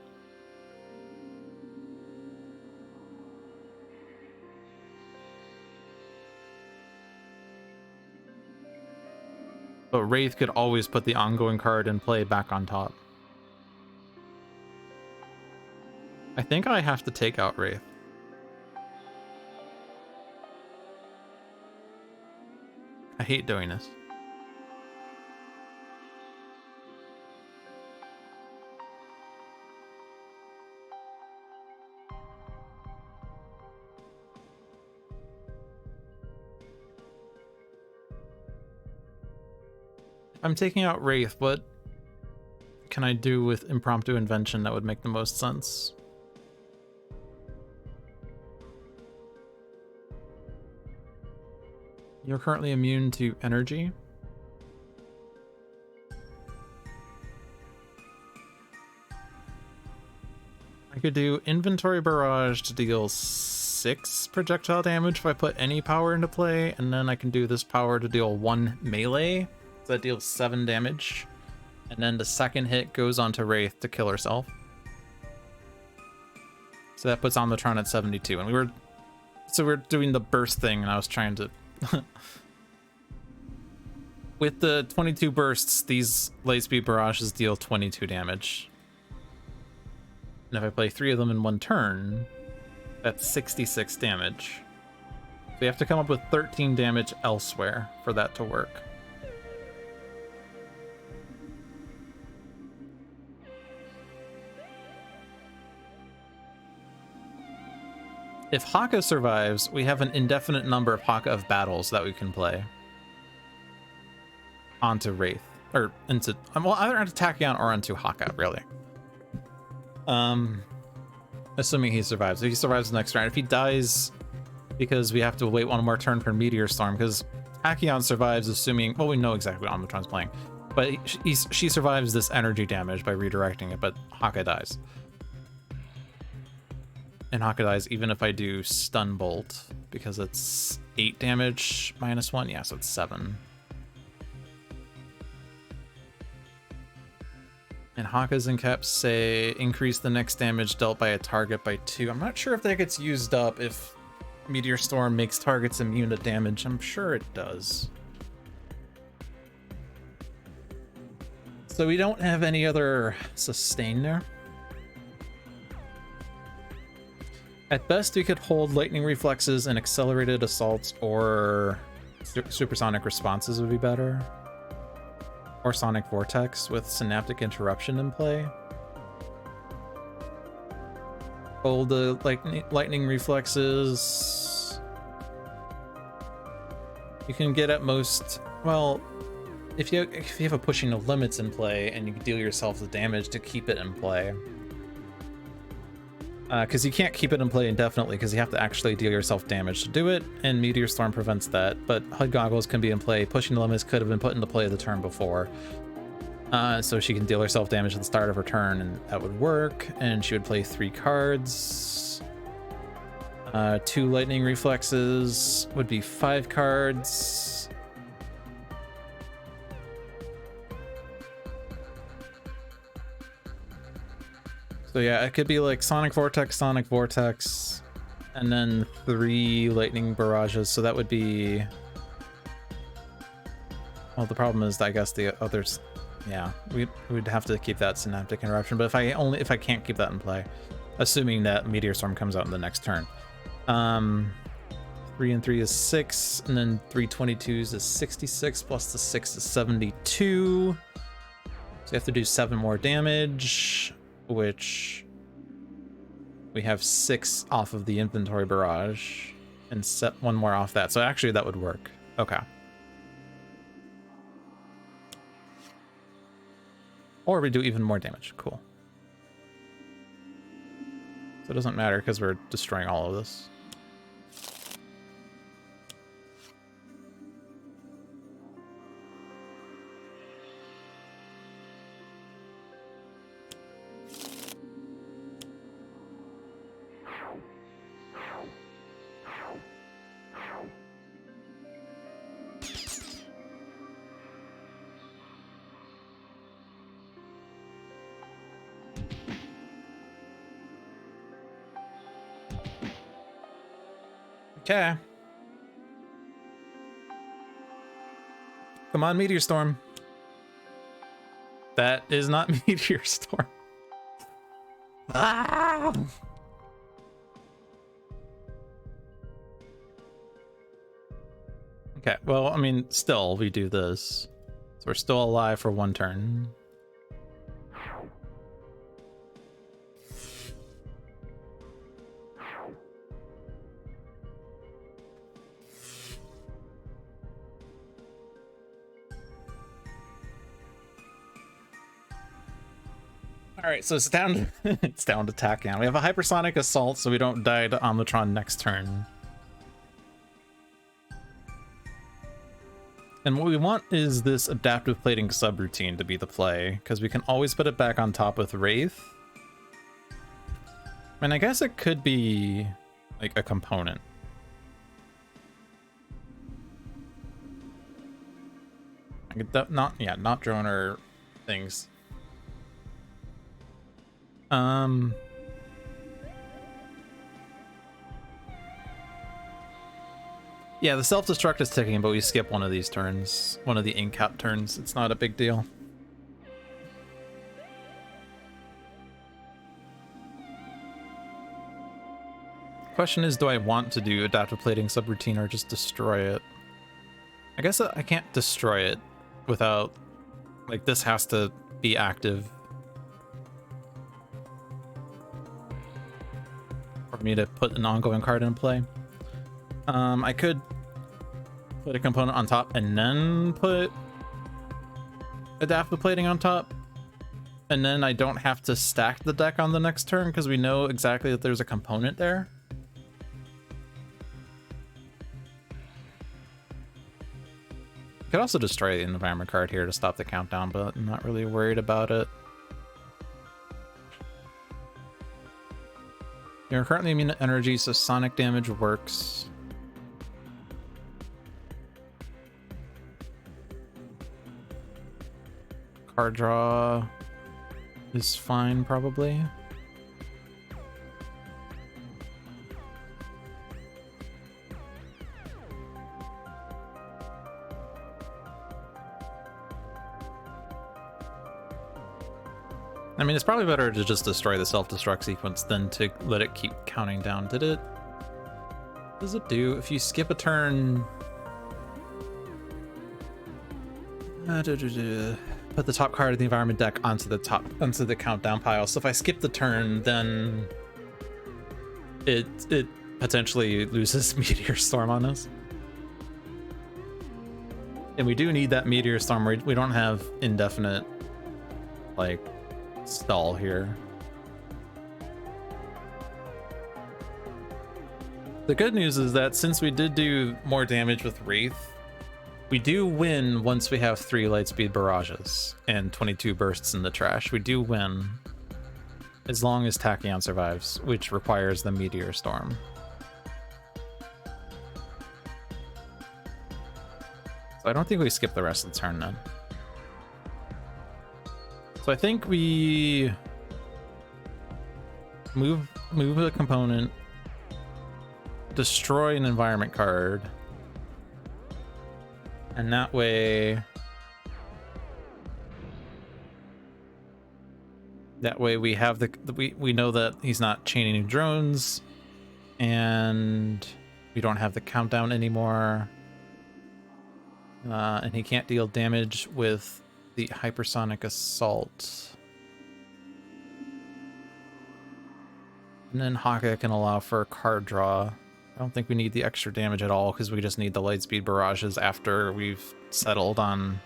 But Wraith could always put the ongoing card in play back on top. I think I have to take out Wraith. I hate doing this. I'm taking out Wraith. What can I do with Impromptu Invention that would make the most sense? You're currently immune to energy. I could do Inventory Barrage to deal 6 projectile damage if I put any power into play, and then I can do this power to deal 1 melee. So that deals 7 damage. And then the second hit goes onto Wraith to kill herself. So that puts Omnitron at 72. And we're doing the burst thing, and I was trying to with the 22 bursts, these Lightspeed Barrages deal 22 damage. And if I play 3 of them in one turn, that's 66 damage. So you have to come up with 13 damage elsewhere for that to work. If Haka survives, we have an indefinite number of Haka of battles that we can play onto Wraith, or into, well, either onto Tachyon or onto Haka, really. Assuming he survives. If he survives the next round, if he dies because we have to wait one more turn for Meteor Storm, because Tachyon survives assuming, well, we know exactly what Omnitron's playing, but she survives this energy damage by redirecting it, but Haka dies. And Haka dies even if I do Stun Bolt, because it's 8 damage minus 1. Yeah, so it's 7. And Haka's and Caps say increase the next damage dealt by a target by 2. I'm not sure if that gets used up if Meteor Storm makes targets immune to damage. I'm sure it does. So we don't have any other sustain there. At best, we could hold lightning reflexes and accelerated assaults, or supersonic responses would be better. Or sonic vortex with synaptic interruption in play. Hold the lightning reflexes. You can get at most, well, if you have a pushing the limits in play, and you can deal yourself the damage to keep it in play. Because you can't keep it in play indefinitely, because you have to actually deal yourself damage to do it, and Meteor Storm prevents that. But HUD Goggles can be in play. Pushing the Limits could have been put into play the turn before. So she can deal herself damage at the start of her turn, and that would work. And she would play 3 cards. 2 Lightning Reflexes would be 5 cards. So yeah, it could be like Sonic Vortex, and then 3 Lightning Barrages. So that would be, well, the problem is, I guess the others, yeah, we'd have to keep that Synaptic Interruption. But if I can't keep that in play, assuming that Meteor Storm comes out in the next turn, 3 and 3 is 6, and then 3 22s is 66, plus the 6 is 72. So you have to do 7 more damage, which we have 6 off of the Inventory Barrage, and set 1 more off that. So actually that would work. Okay. Or we do even more damage. Cool. So it doesn't matter because we're destroying all of this. Okay. Come on, Meteor Storm. That is not Meteor Storm. Ah! Okay, well, I mean, still, we do this. So we're still alive for one turn. All right, so it's down. It's down to Tachyon. We have a hypersonic assault, so we don't die to Omnitron next turn. And what we want is this adaptive plating subroutine to be the play, because we can always put it back on top with Wraith. I mean, I guess it could be like a component. I could not drone or things. Yeah, the self-destruct is ticking, but we skip one of these turns. One of the in-cap turns. It's not a big deal. Question is, do I want to do adaptive plating subroutine or just destroy it? I guess I can't destroy it without... Like, this has to be active for me to put an ongoing card in play. I could put a component on top and then put adaptive plating on top, and then I don't have to stack the deck on the next turn because we know exactly that there's a component there. Could also destroy the environment card here to stop the countdown, but I'm not really worried about it. You're currently immune to energy, so sonic damage works. Card draw is fine, probably. I mean, it's probably better to just destroy the self-destruct sequence than to let it keep counting down. Did it? What does it do? If you skip a turn... Put the top card of the environment deck onto the countdown pile. So if I skip the turn, then it potentially loses Meteor Storm on us. And we do need that Meteor Storm. We don't have indefinite, like, stall here. The good news is that since we did do more damage with Wraith, we do win once we have 3 Lightspeed Barrages and 22 bursts in the trash. We do win as long as Tachyon survives, which requires the Meteor Storm. So I don't think we skip the rest of the turn then. So I think we move a component, destroy an environment card, and that way we have we know that he's not chaining drones, and we don't have the countdown anymore, and he can't deal damage with the hypersonic assault. And then Haka can allow for a card draw. I don't think we need the extra damage at all because we just need the Lightspeed Barrages after we've settled on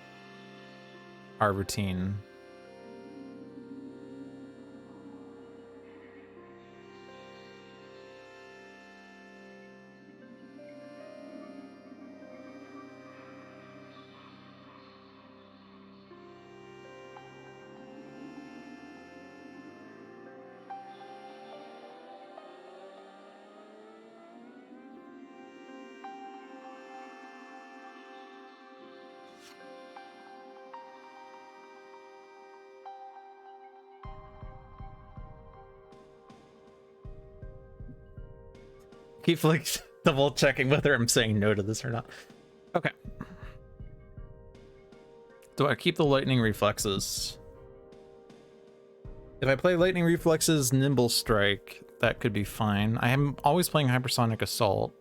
our routine. Keep like double checking whether I'm saying no to this or not. Okay. Do I keep the lightning reflexes? If I play lightning reflexes, nimble strike, that could be fine. I am always playing hypersonic assault.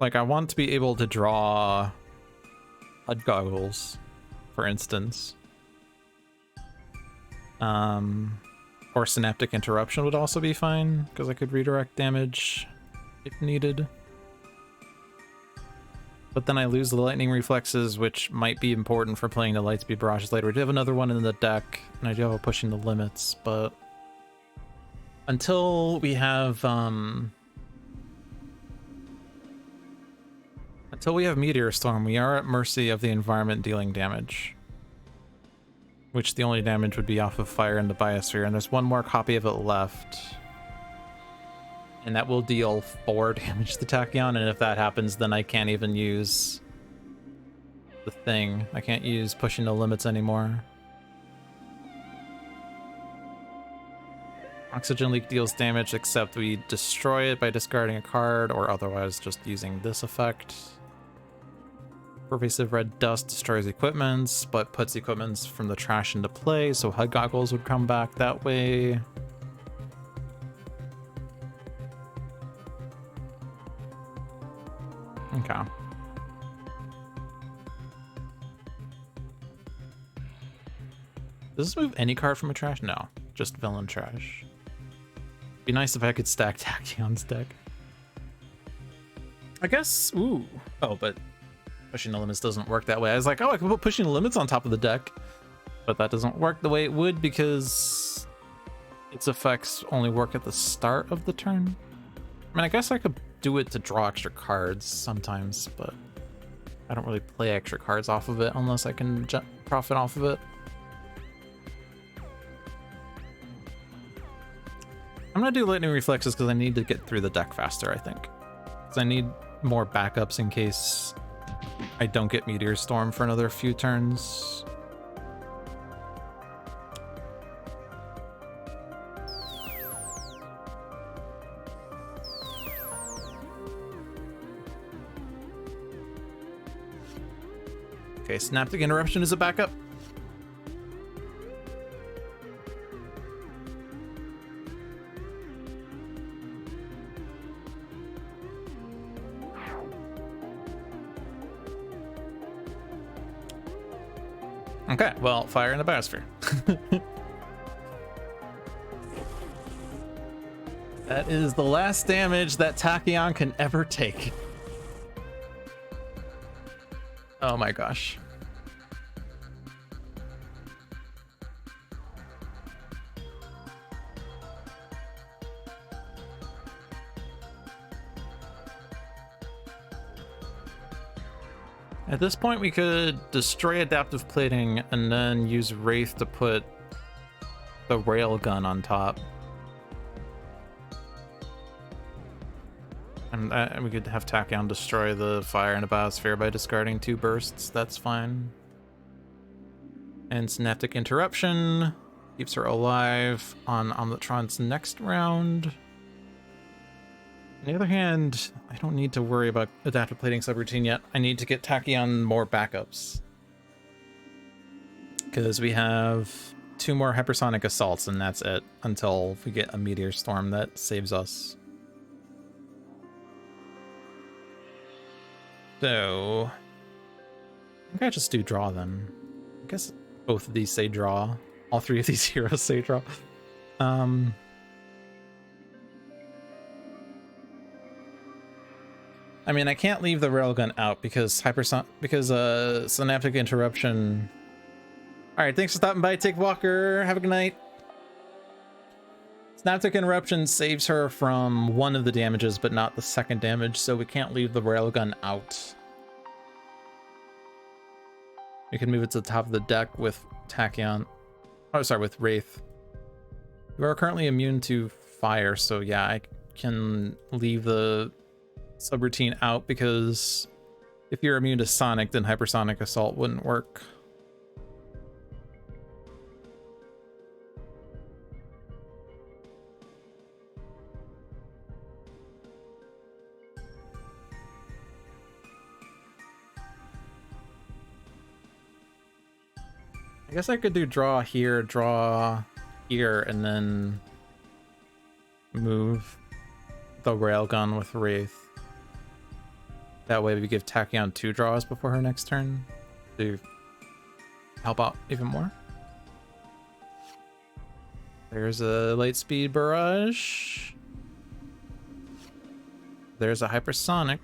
Like, I want to be able to draw HUD goggles, for instance. Or synaptic interruption would also be fine, because I could redirect damage if needed. But then I lose the lightning reflexes, which might be important for playing the Lightspeed barrages later. I do have another one in the deck, and I do have a pushing the limits, but until we have Meteor Storm, we are at mercy of the environment dealing damage. Which the only damage would be off of fire in the biosphere, and there's one more copy of it left. And that will deal 4 damage to Tachyon, and if that happens, then I can't even use the thing. I can't use pushing the limits anymore. Oxygen leak deals damage, except we destroy it by discarding a card, or otherwise just using this effect. Pervasive red dust destroys equipments, but puts equipments from the trash into play, so HUD goggles would come back that way. Okay. Does this move any card from a trash? No, just villain trash. Be nice if I could stack Tachyon's deck. I guess, ooh. Oh, but pushing the limits doesn't work that way. I was like, oh, I can put pushing the limits on top of the deck, but that doesn't work the way it would because its effects only work at the start of the turn. I mean, I guess I could do it to draw extra cards sometimes, but I don't really play extra cards off of it unless I can profit off of it. I'm gonna do lightning reflexes because I need to get through the deck faster, I think. Because I need more backups in case I don't get Meteor Storm for another few turns. Okay, Synaptic Interruption is a backup. Okay, well, fire in the biosphere. That is the last damage that Tachyon can ever take. Oh my gosh. At this point, we could destroy adaptive plating and then use Wraith to put the railgun on top. And we could have Tachyon destroy the fire in the biosphere by discarding 2 bursts. That's fine. And Synaptic Interruption keeps her alive on Omnitron's next round. On the other hand, I don't need to worry about adaptive plating subroutine yet. I need to get Tachyon more backups. Because we have 2 more hypersonic assaults and that's it until we get a Meteor Storm that saves us. So, I think I just do draw then. I guess both of these say draw. All 3 of these heroes say draw. I mean, I can't leave the railgun out because Synaptic Interruption. All right, thanks for stopping by, Tick Walker. Have a good night. Synaptic Interruption saves her from one of the damages, but not the second damage, so we can't leave the railgun out. We can move it to the top of the deck with Tachyon. Oh, sorry, with Wraith. You are currently immune to fire, so yeah, I can leave the subroutine out because if you're immune to Sonic, then Hypersonic Assault wouldn't work. I guess I could do draw here, and then move the railgun with Wraith. That way we give Tachyon 2 draws before her next turn to help out even more. There's a light speed barrage. There's a hypersonic.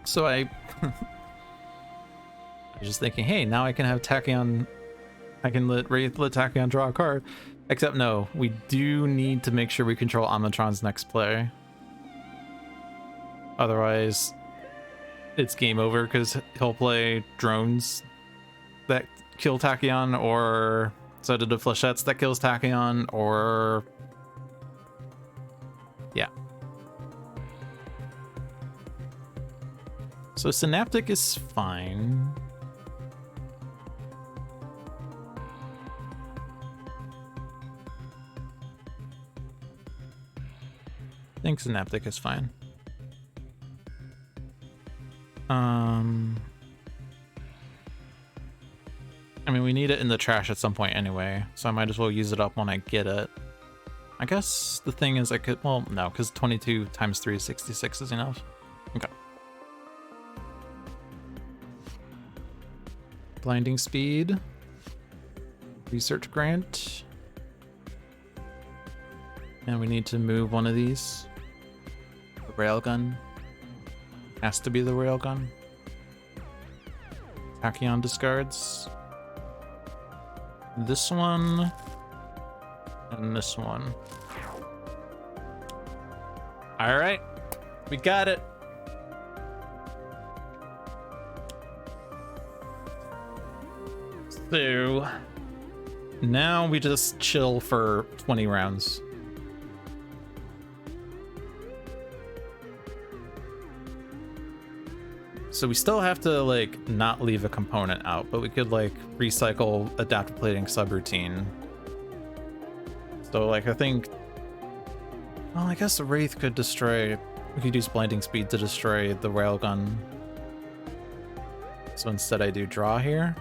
So I was just thinking, hey, now I can have Tachyon. I can let Tachyon draw a card. Except no, we do need to make sure we control Omnitron's next play. Otherwise, it's game over because he'll play drones that kill Tachyon, or sedative flechettes that kills Tachyon, or yeah. So Synaptic is fine. I think Synaptic is fine. I mean, we need it in the trash at some point anyway, so I might as well use it up when I get it. I guess the thing is I could, well, no, because 22 times 3 is 66 is enough. Okay. Blinding speed. Research grant. And we need to move one of these. The railgun. Has to be the railgun. Tachyon discards. This one. And this one. Alright. We got it. So now we just chill for 20 rounds. So we still have to like not leave a component out, but we could like recycle adaptive plating subroutine. So like I think, well, I guess the Wraith could destroy, we could use blinding speed to destroy the railgun. So instead I do draw here.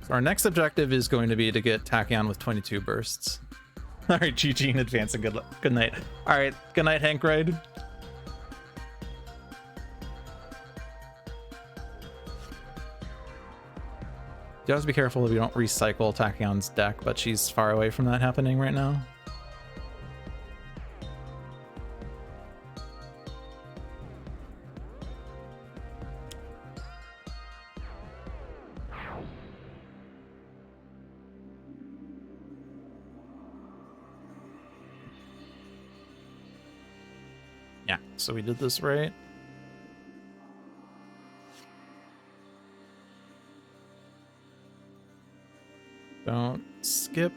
So our next objective is going to be to get Tachyon with 22 bursts. All right, GG in advance and good night. All right, good night, Hank Ride. You have to be careful if you don't recycle Tachyon's deck, but she's far away from that happening right now. Yeah, so we did this right. Don't skip.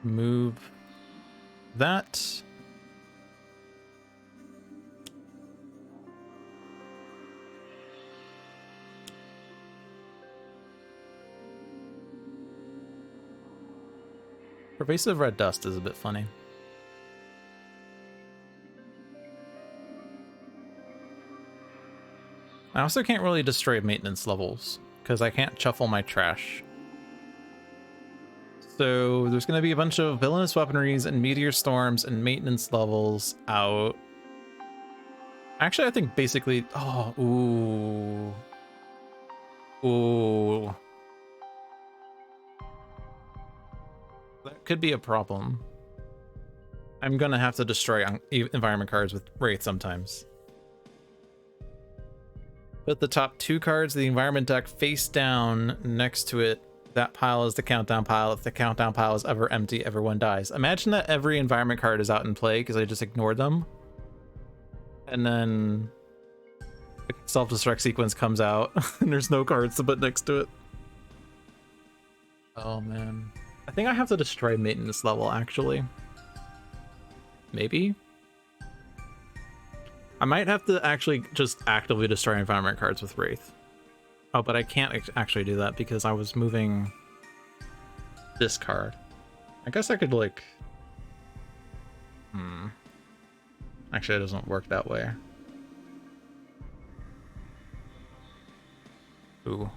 Move that. Pervasive red dust is a bit funny. I also can't really destroy maintenance levels because I can't shuffle my trash. So there's going to be a bunch of villainous weaponries and meteor storms and maintenance levels out. Actually, I think basically, oh, ooh. That could be a problem. I'm going to have to destroy environment cards with Wraith sometimes. Put the top 2 cards of the environment deck face down next to it. That pile is the countdown pile. If the countdown pile is ever empty, everyone dies. Imagine that every environment card is out in play because I just ignored them. And then the self-destruct sequence comes out and there's no cards to put next to it. Oh man. I think I have to destroy maintenance level actually. Maybe? I might have to actually just actively destroy environment cards with Wraith. Oh, but I can't actually do that because I was moving this card. I guess I could like... Actually, it doesn't work that way. Ooh.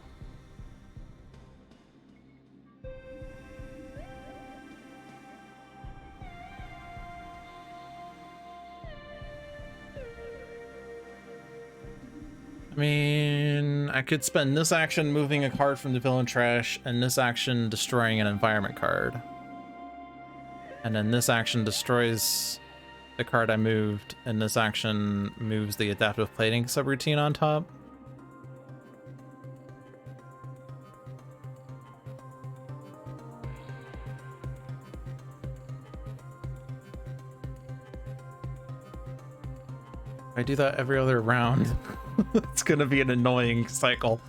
I mean, I could spend this action moving a card from the villain trash, and this action destroying an environment card. And then this action destroys the card I moved, and this action moves the adaptive plating subroutine on top. If I do that every other round, it's gonna be an annoying cycle.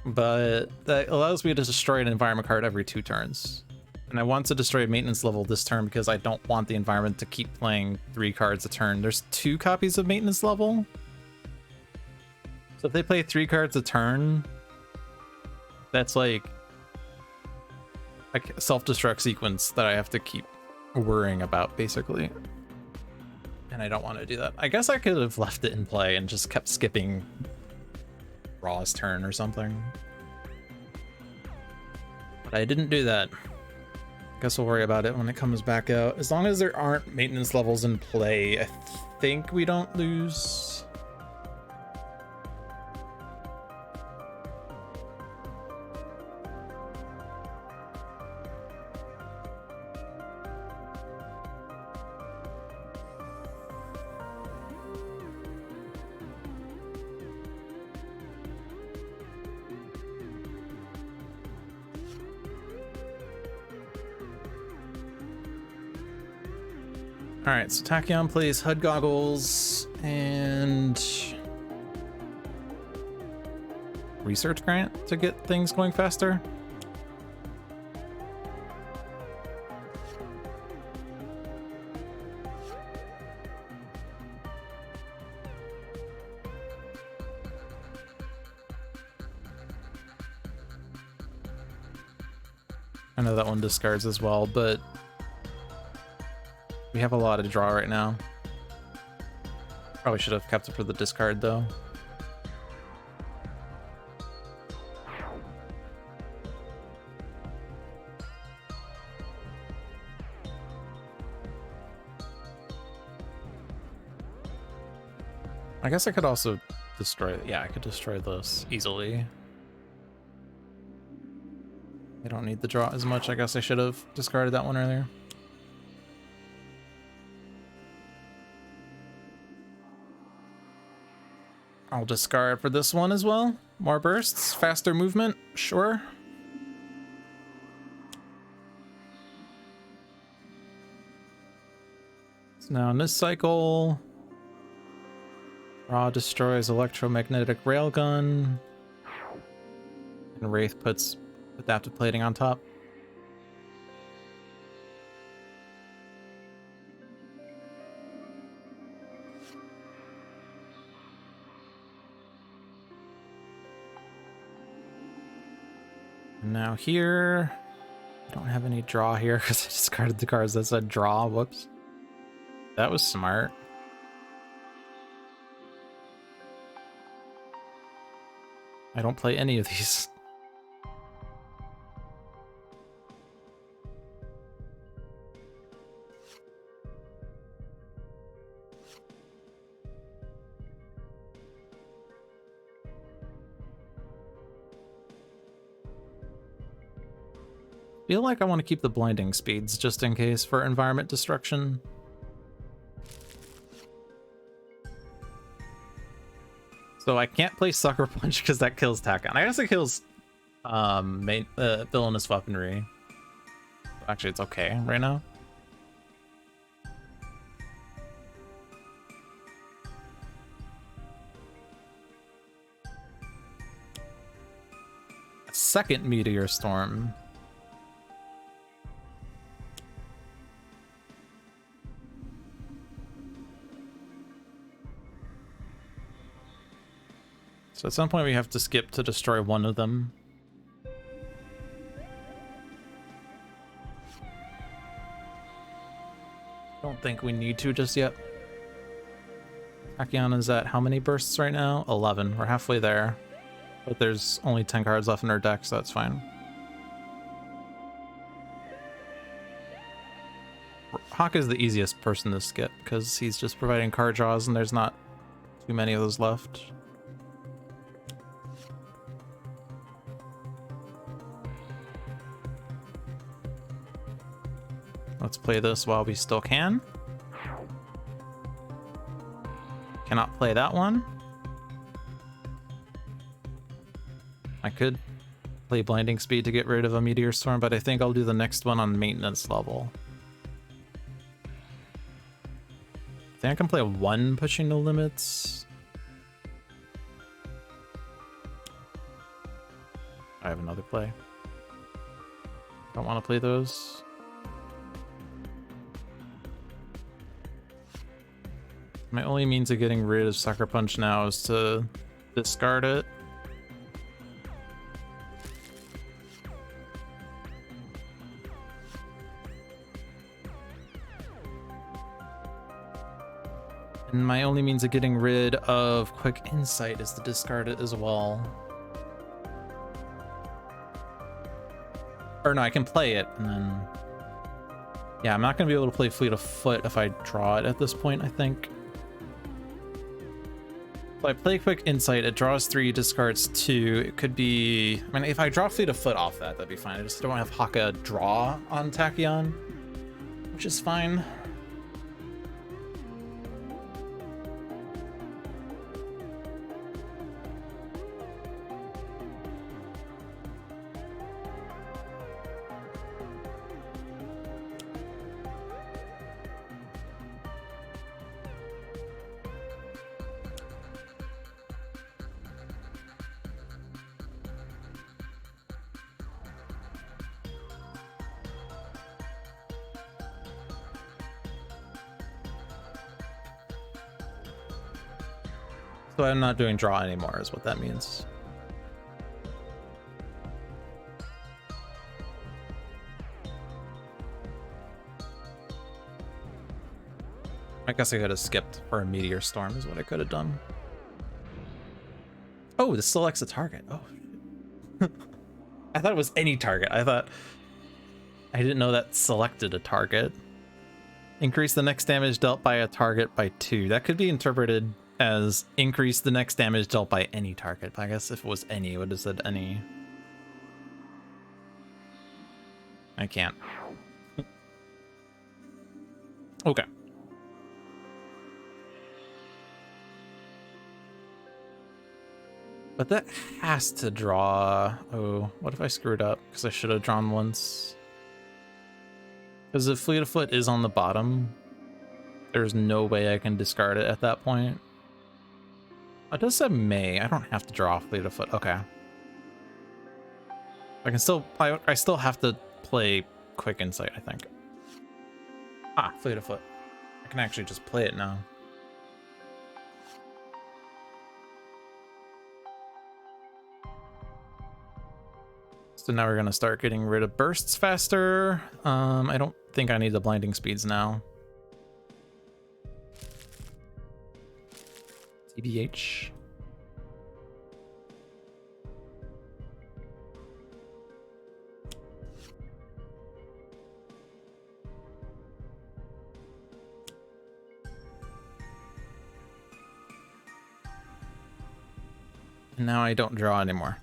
But that allows me to destroy an environment card every 2 turns. And I want to destroy a maintenance level this turn because I don't want the environment to keep playing 3 cards a turn. There's 2 copies of maintenance level. So if they play 3 cards a turn, that's like a self-destruct sequence that I have to keep worrying about, basically. And I don't want to do that. I guess I could have left it in play and just kept skipping Raw's turn or something. But I didn't do that. Guess we'll worry about it when it comes back out. As long as there aren't maintenance levels in play, I think we don't lose. Alright, so Tachyon plays HUD goggles and research grant to get things going faster. I know that one discards as well, but we have a lot of draw right now. Probably should have kept it for the discard, though. I guess I could also destroy... Yeah, I could destroy this easily. I don't need the draw as much. I guess I should have discarded that one earlier. I'll discard for this one as well. More bursts, faster movement, sure. So now in this cycle, Raw destroys electromagnetic railgun, and Wraith puts adaptive plating on top. Now here, I don't have any draw here because I discarded the cards that said draw. Whoops. That was smart. I don't play any of these. Feel like I want to keep the blinding speeds just in case for environment destruction. So I can't play Sucker Punch because that kills Tachyon. I guess it kills villainous weaponry. Actually, it's okay right now. A second Meteor Storm. So at some point we have to skip to destroy one of them. don't think we need to just yet. Tachyon is at how many bursts right now? 11. We're halfway there. But there's only 10 cards left in our deck, so that's fine. Hawk is the easiest person to skip because he's just providing card draws and there's not too many of those left. Let's play this while we still can. Cannot play that one. I could play Blinding Speed to get rid of a Meteor Storm, but I think I'll do the next one on maintenance level. I think I can play one Pushing No Limits. I have another play. Don't want to play those. My only means of getting rid of Sucker Punch now is to discard it. And my only means of getting rid of Quick Insight is to discard it as well. Or no, I can play it and then... Yeah, I'm not going to be able to play Fleet of Foot if I draw it at this point, I think. So I play Quick Insight, it draws 3, discards 2. It could be... I mean, if I draw Fleet of Foot off that, that'd be fine. I just don't have Haka draw on Tachyon, which is fine. So I'm not doing draw anymore is what that means. I guess I could have skipped for a Meteor Storm is what I could have done. Oh, this selects a target. Oh. I thought it was any target. I didn't know that selected a target. Increase the next damage dealt by a target by 2. That could be interpreted as increase the next damage dealt by any target. I guess if it was any, it would have said any. I can't. Okay. But that has to draw... Oh, what if I screwed up? Because I should have drawn once. Because if Fleet of Foot is on the bottom, there's no way I can discard it at that point. It does say may. I don't have to draw Fleet of Foot. Okay. I can still... I still have to play Quick Insight, I think. Ah, Fleet of Foot. I can actually just play it now. So now we're going to start getting rid of bursts faster. I don't think I need the blinding speeds now. TBH. And now I don't draw anymore.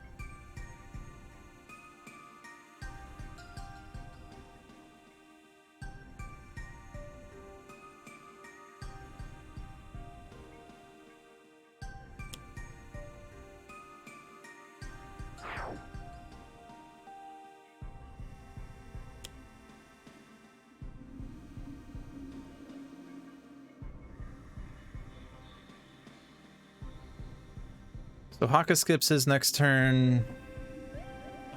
So Haka skips his next turn.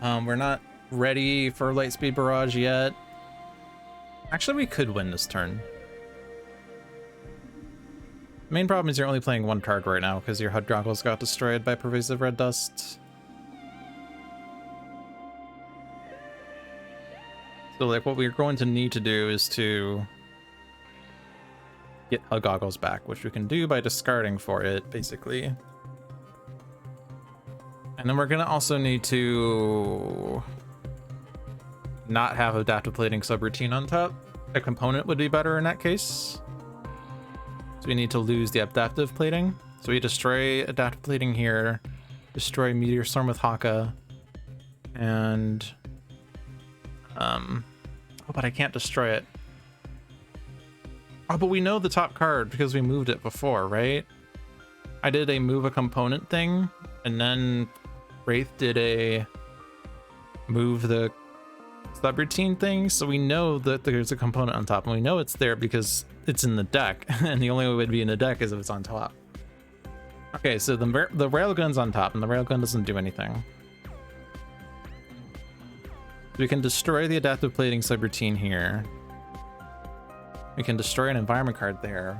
We're not ready for Lightspeed Barrage yet. Actually, we could win this turn. The main problem is you're only playing one card right now because your HUD goggles got destroyed by Pervasive Red Dust. So like what we're going to need to do is to get Hug Goggles back, which we can do by discarding for it, basically. And then we're gonna also need to not have adaptive plating subroutine on top. A component would be better in that case. So we need to lose the adaptive plating. So we destroy adaptive plating here, destroy Meteor Storm with Haka, and oh, but I can't destroy it. Oh, but we know the top card because we moved it before, right? I did a move a component thing, and then Wraith did a move the subroutine thing, so we know that there's a component on top, and we know it's there because it's in the deck, and the only way it would be in the deck is if it's on top. Okay, so the railgun's on top, and the railgun doesn't do anything. We can destroy the adaptive plating subroutine here. We can destroy an environment card there.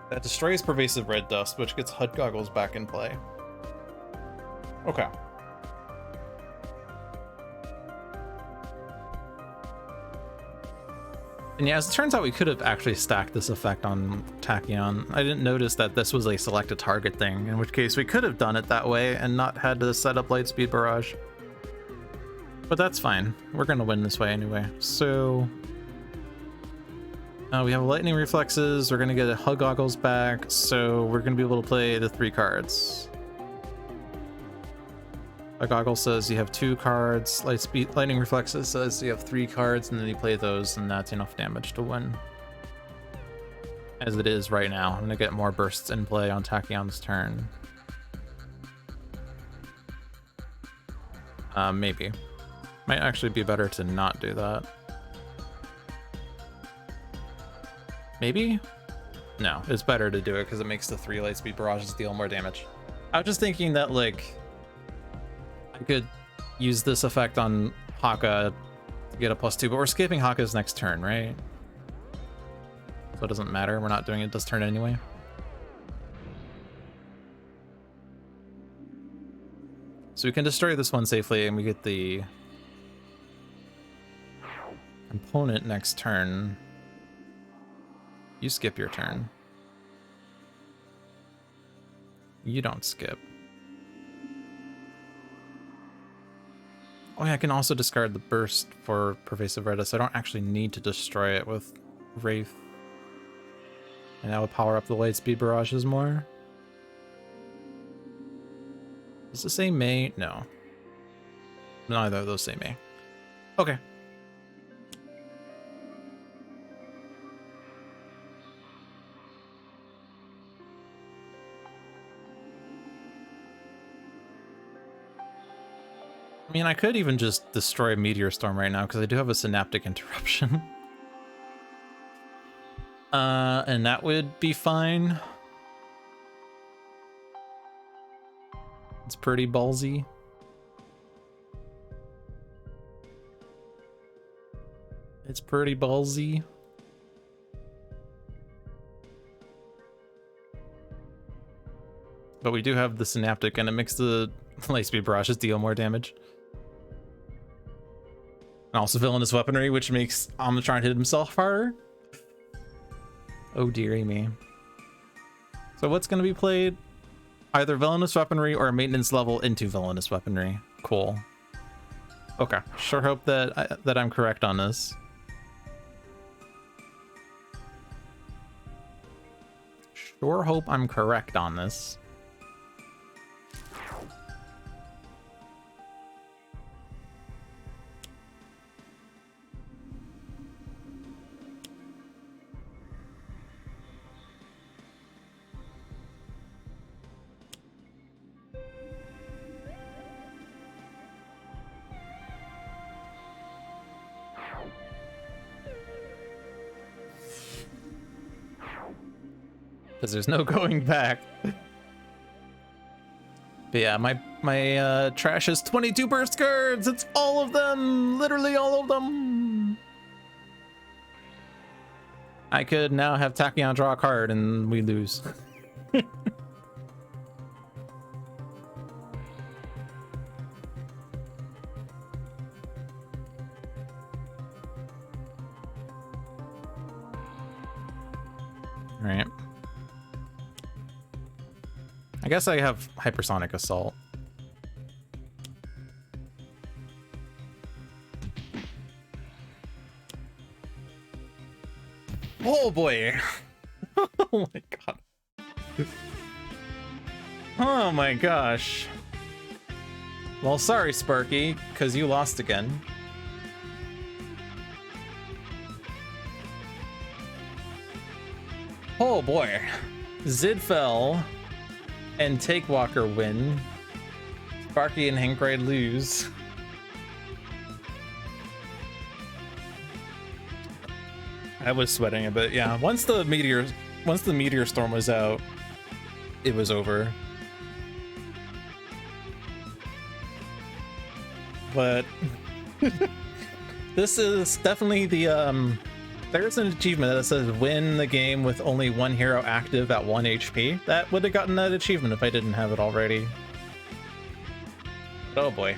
That destroys pervasive red dust, which gets HUD goggles back in play. Okay. And yeah, as it turns out, we could have actually stacked this effect on Tachyon. I didn't notice that this was a select a target thing, in which case we could have done it that way and not had to set up Lightspeed Barrage. But that's fine. We're gonna win this way anyway. So we have lightning reflexes. We're gonna get a Hug Goggles back, so we're gonna be able to play the 3 cards. Hug Goggles says you have 2 cards. Lightning reflexes says you have 3 cards, and then you play those, and that's enough damage to win. As it is right now. I'm gonna get more bursts in play on Tachyon's turn. Maybe. Might actually be better to not do that. Maybe? No, it's better to do it because it makes the 3 Lightspeed Barrages deal more damage. I was just thinking that, like, I could use this effect on Haka to get a +2, but we're skipping Haka's next turn, right? So it doesn't matter. We're not doing it this turn anyway. So we can destroy this one safely, and we get the component next turn. You skip your turn. You don't skip. Oh yeah, I can also discard the burst for Pervasive Red Dust. I don't actually need to destroy it with Wraith. And that would power up the Lightspeed Barrages more. Does it say May? No. Neither of those say May. Okay. I mean, I could even just destroy Meteor Storm right now because I do have a Synaptic Interruption. And that would be fine. It's pretty ballsy. It's pretty ballsy. But we do have the Synaptic, and it makes the Lightspeed Barrages deal more damage. And also Villainous Weaponry, which makes Omnitron hit himself harder. Oh dearie me. So what's going to be played? Either Villainous Weaponry or maintenance level into Villainous Weaponry. Cool. Okay, sure hope that that I'm correct on this. Sure hope I'm correct on this. Because there's no going back. But yeah, my trash has 22 burst cards. It's all of them, literally all of them. I could now have Tachyon draw a card and we lose. Right. I guess I have Hypersonic Assault. Oh boy. Oh my god. Oh my gosh. Well, sorry, Sparky, because you lost again. Oh boy. Zid fell and Takewalker win. Sparky and Hankride lose. I was sweating a bit, yeah. Once the meteor storm was out, it was over. But this is definitely the there's an achievement that says win the game with only one hero active at 1 HP. That would have gotten that achievement if I didn't have it already. But oh boy.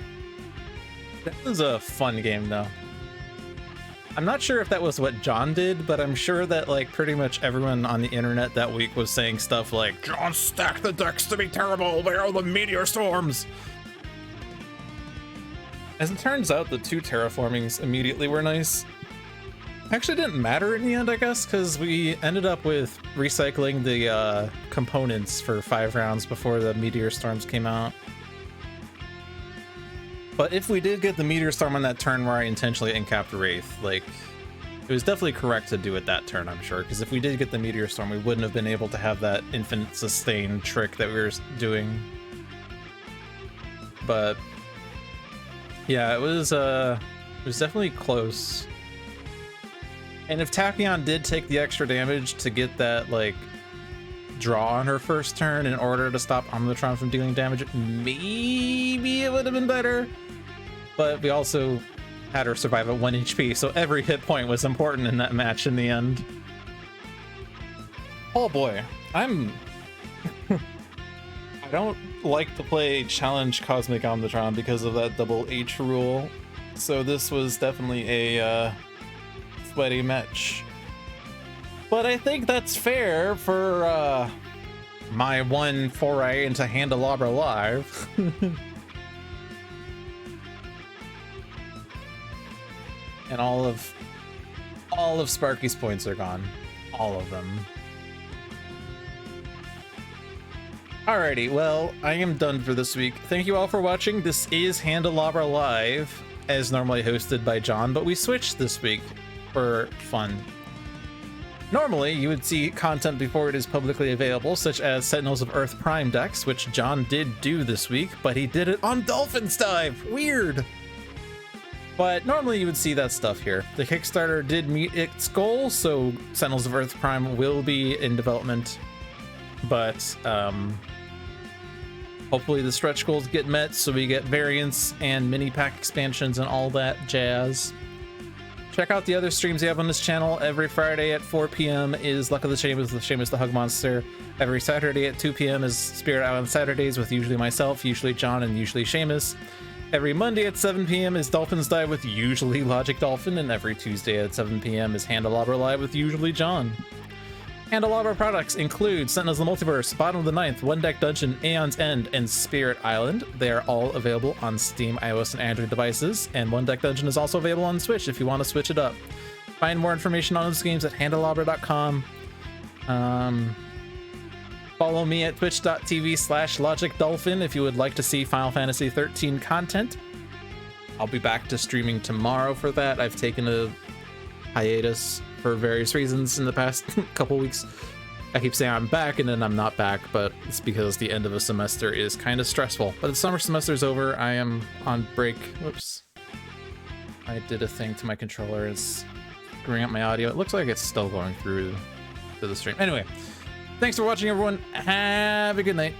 That was a fun game though. I'm not sure if that was what John did, but I'm sure that like pretty much everyone on the internet that week was saying stuff like, John stacked the decks to be terrible, where are the meteor storms? As it turns out, the 2 terraformings immediately were nice. Actually didn't matter in the end, I guess, because we ended up with recycling the components for 5 rounds before the meteor storms came out. But if we did get the meteor storm on that turn where I intentionally incapped Wraith, like, it was definitely correct to do it that turn, I'm sure, because if we did get the meteor storm, we wouldn't have been able to have that infinite sustain trick that we were doing. But yeah, it was definitely close. And if Tachyon did take the extra damage to get that, like, draw on her first turn in order to stop Omnitron from dealing damage, maybe it would have been better. But we also had her survive at 1 HP, so every hit point was important in that match in the end. Oh boy, I don't like to play Challenge Cosmic Omnitron because of that double H rule, so this was definitely a sweaty match. But I think that's fair for my one foray into HandelabraLive. And all of Sparky's points are gone. All of them. Alrighty, well, I am done for this week. Thank you all for watching. This is HandelabraLive, as normally hosted by John, but we switched this week for fun. Normally, you would see content before it is publicly available, such as Sentinels of Earth Prime decks, which John did do this week, but he did it on Dolphin's Dive! Weird! But normally you would see that stuff here. The Kickstarter did meet its goal, so Sentinels of Earth Prime will be in development, but hopefully the stretch goals get met so we get variants and mini pack expansions and all that jazz. Check out the other streams you have on this channel. Every Friday at 4 p.m. is Luck of the Seamus the Hug Monster. Every Saturday at 2 p.m. is Spirit Island Saturdays with usually myself, usually John, and usually Seamus. Every Monday at 7 p.m. is Dolphin's Dive with usually LogicDolphin, and every Tuesday at 7 p.m. is HandelabraLive with usually John. Handelabra products include Sentinels of the Multiverse, Bottom of the Ninth, One Deck Dungeon, Aeon's End, and Spirit Island. They are all available on Steam, iOS, and Android devices, and One Deck Dungeon is also available on Switch if you want to switch it up. Find more information on those games at handelabra.com. Follow me at twitch.tv/LogicDolphin if you would like to see Final Fantasy XIII content. I'll be back to streaming tomorrow for that. I've taken a hiatus for various reasons in the past couple weeks. I keep saying I'm back and then I'm not back, but it's because the end of a semester is kind of stressful. But the summer semester is over. I am on break. Whoops. I did a thing to my controller. It's screwing up my audio. It looks like it's still going through to the stream. Anyway, thanks for watching, everyone. Have a good night.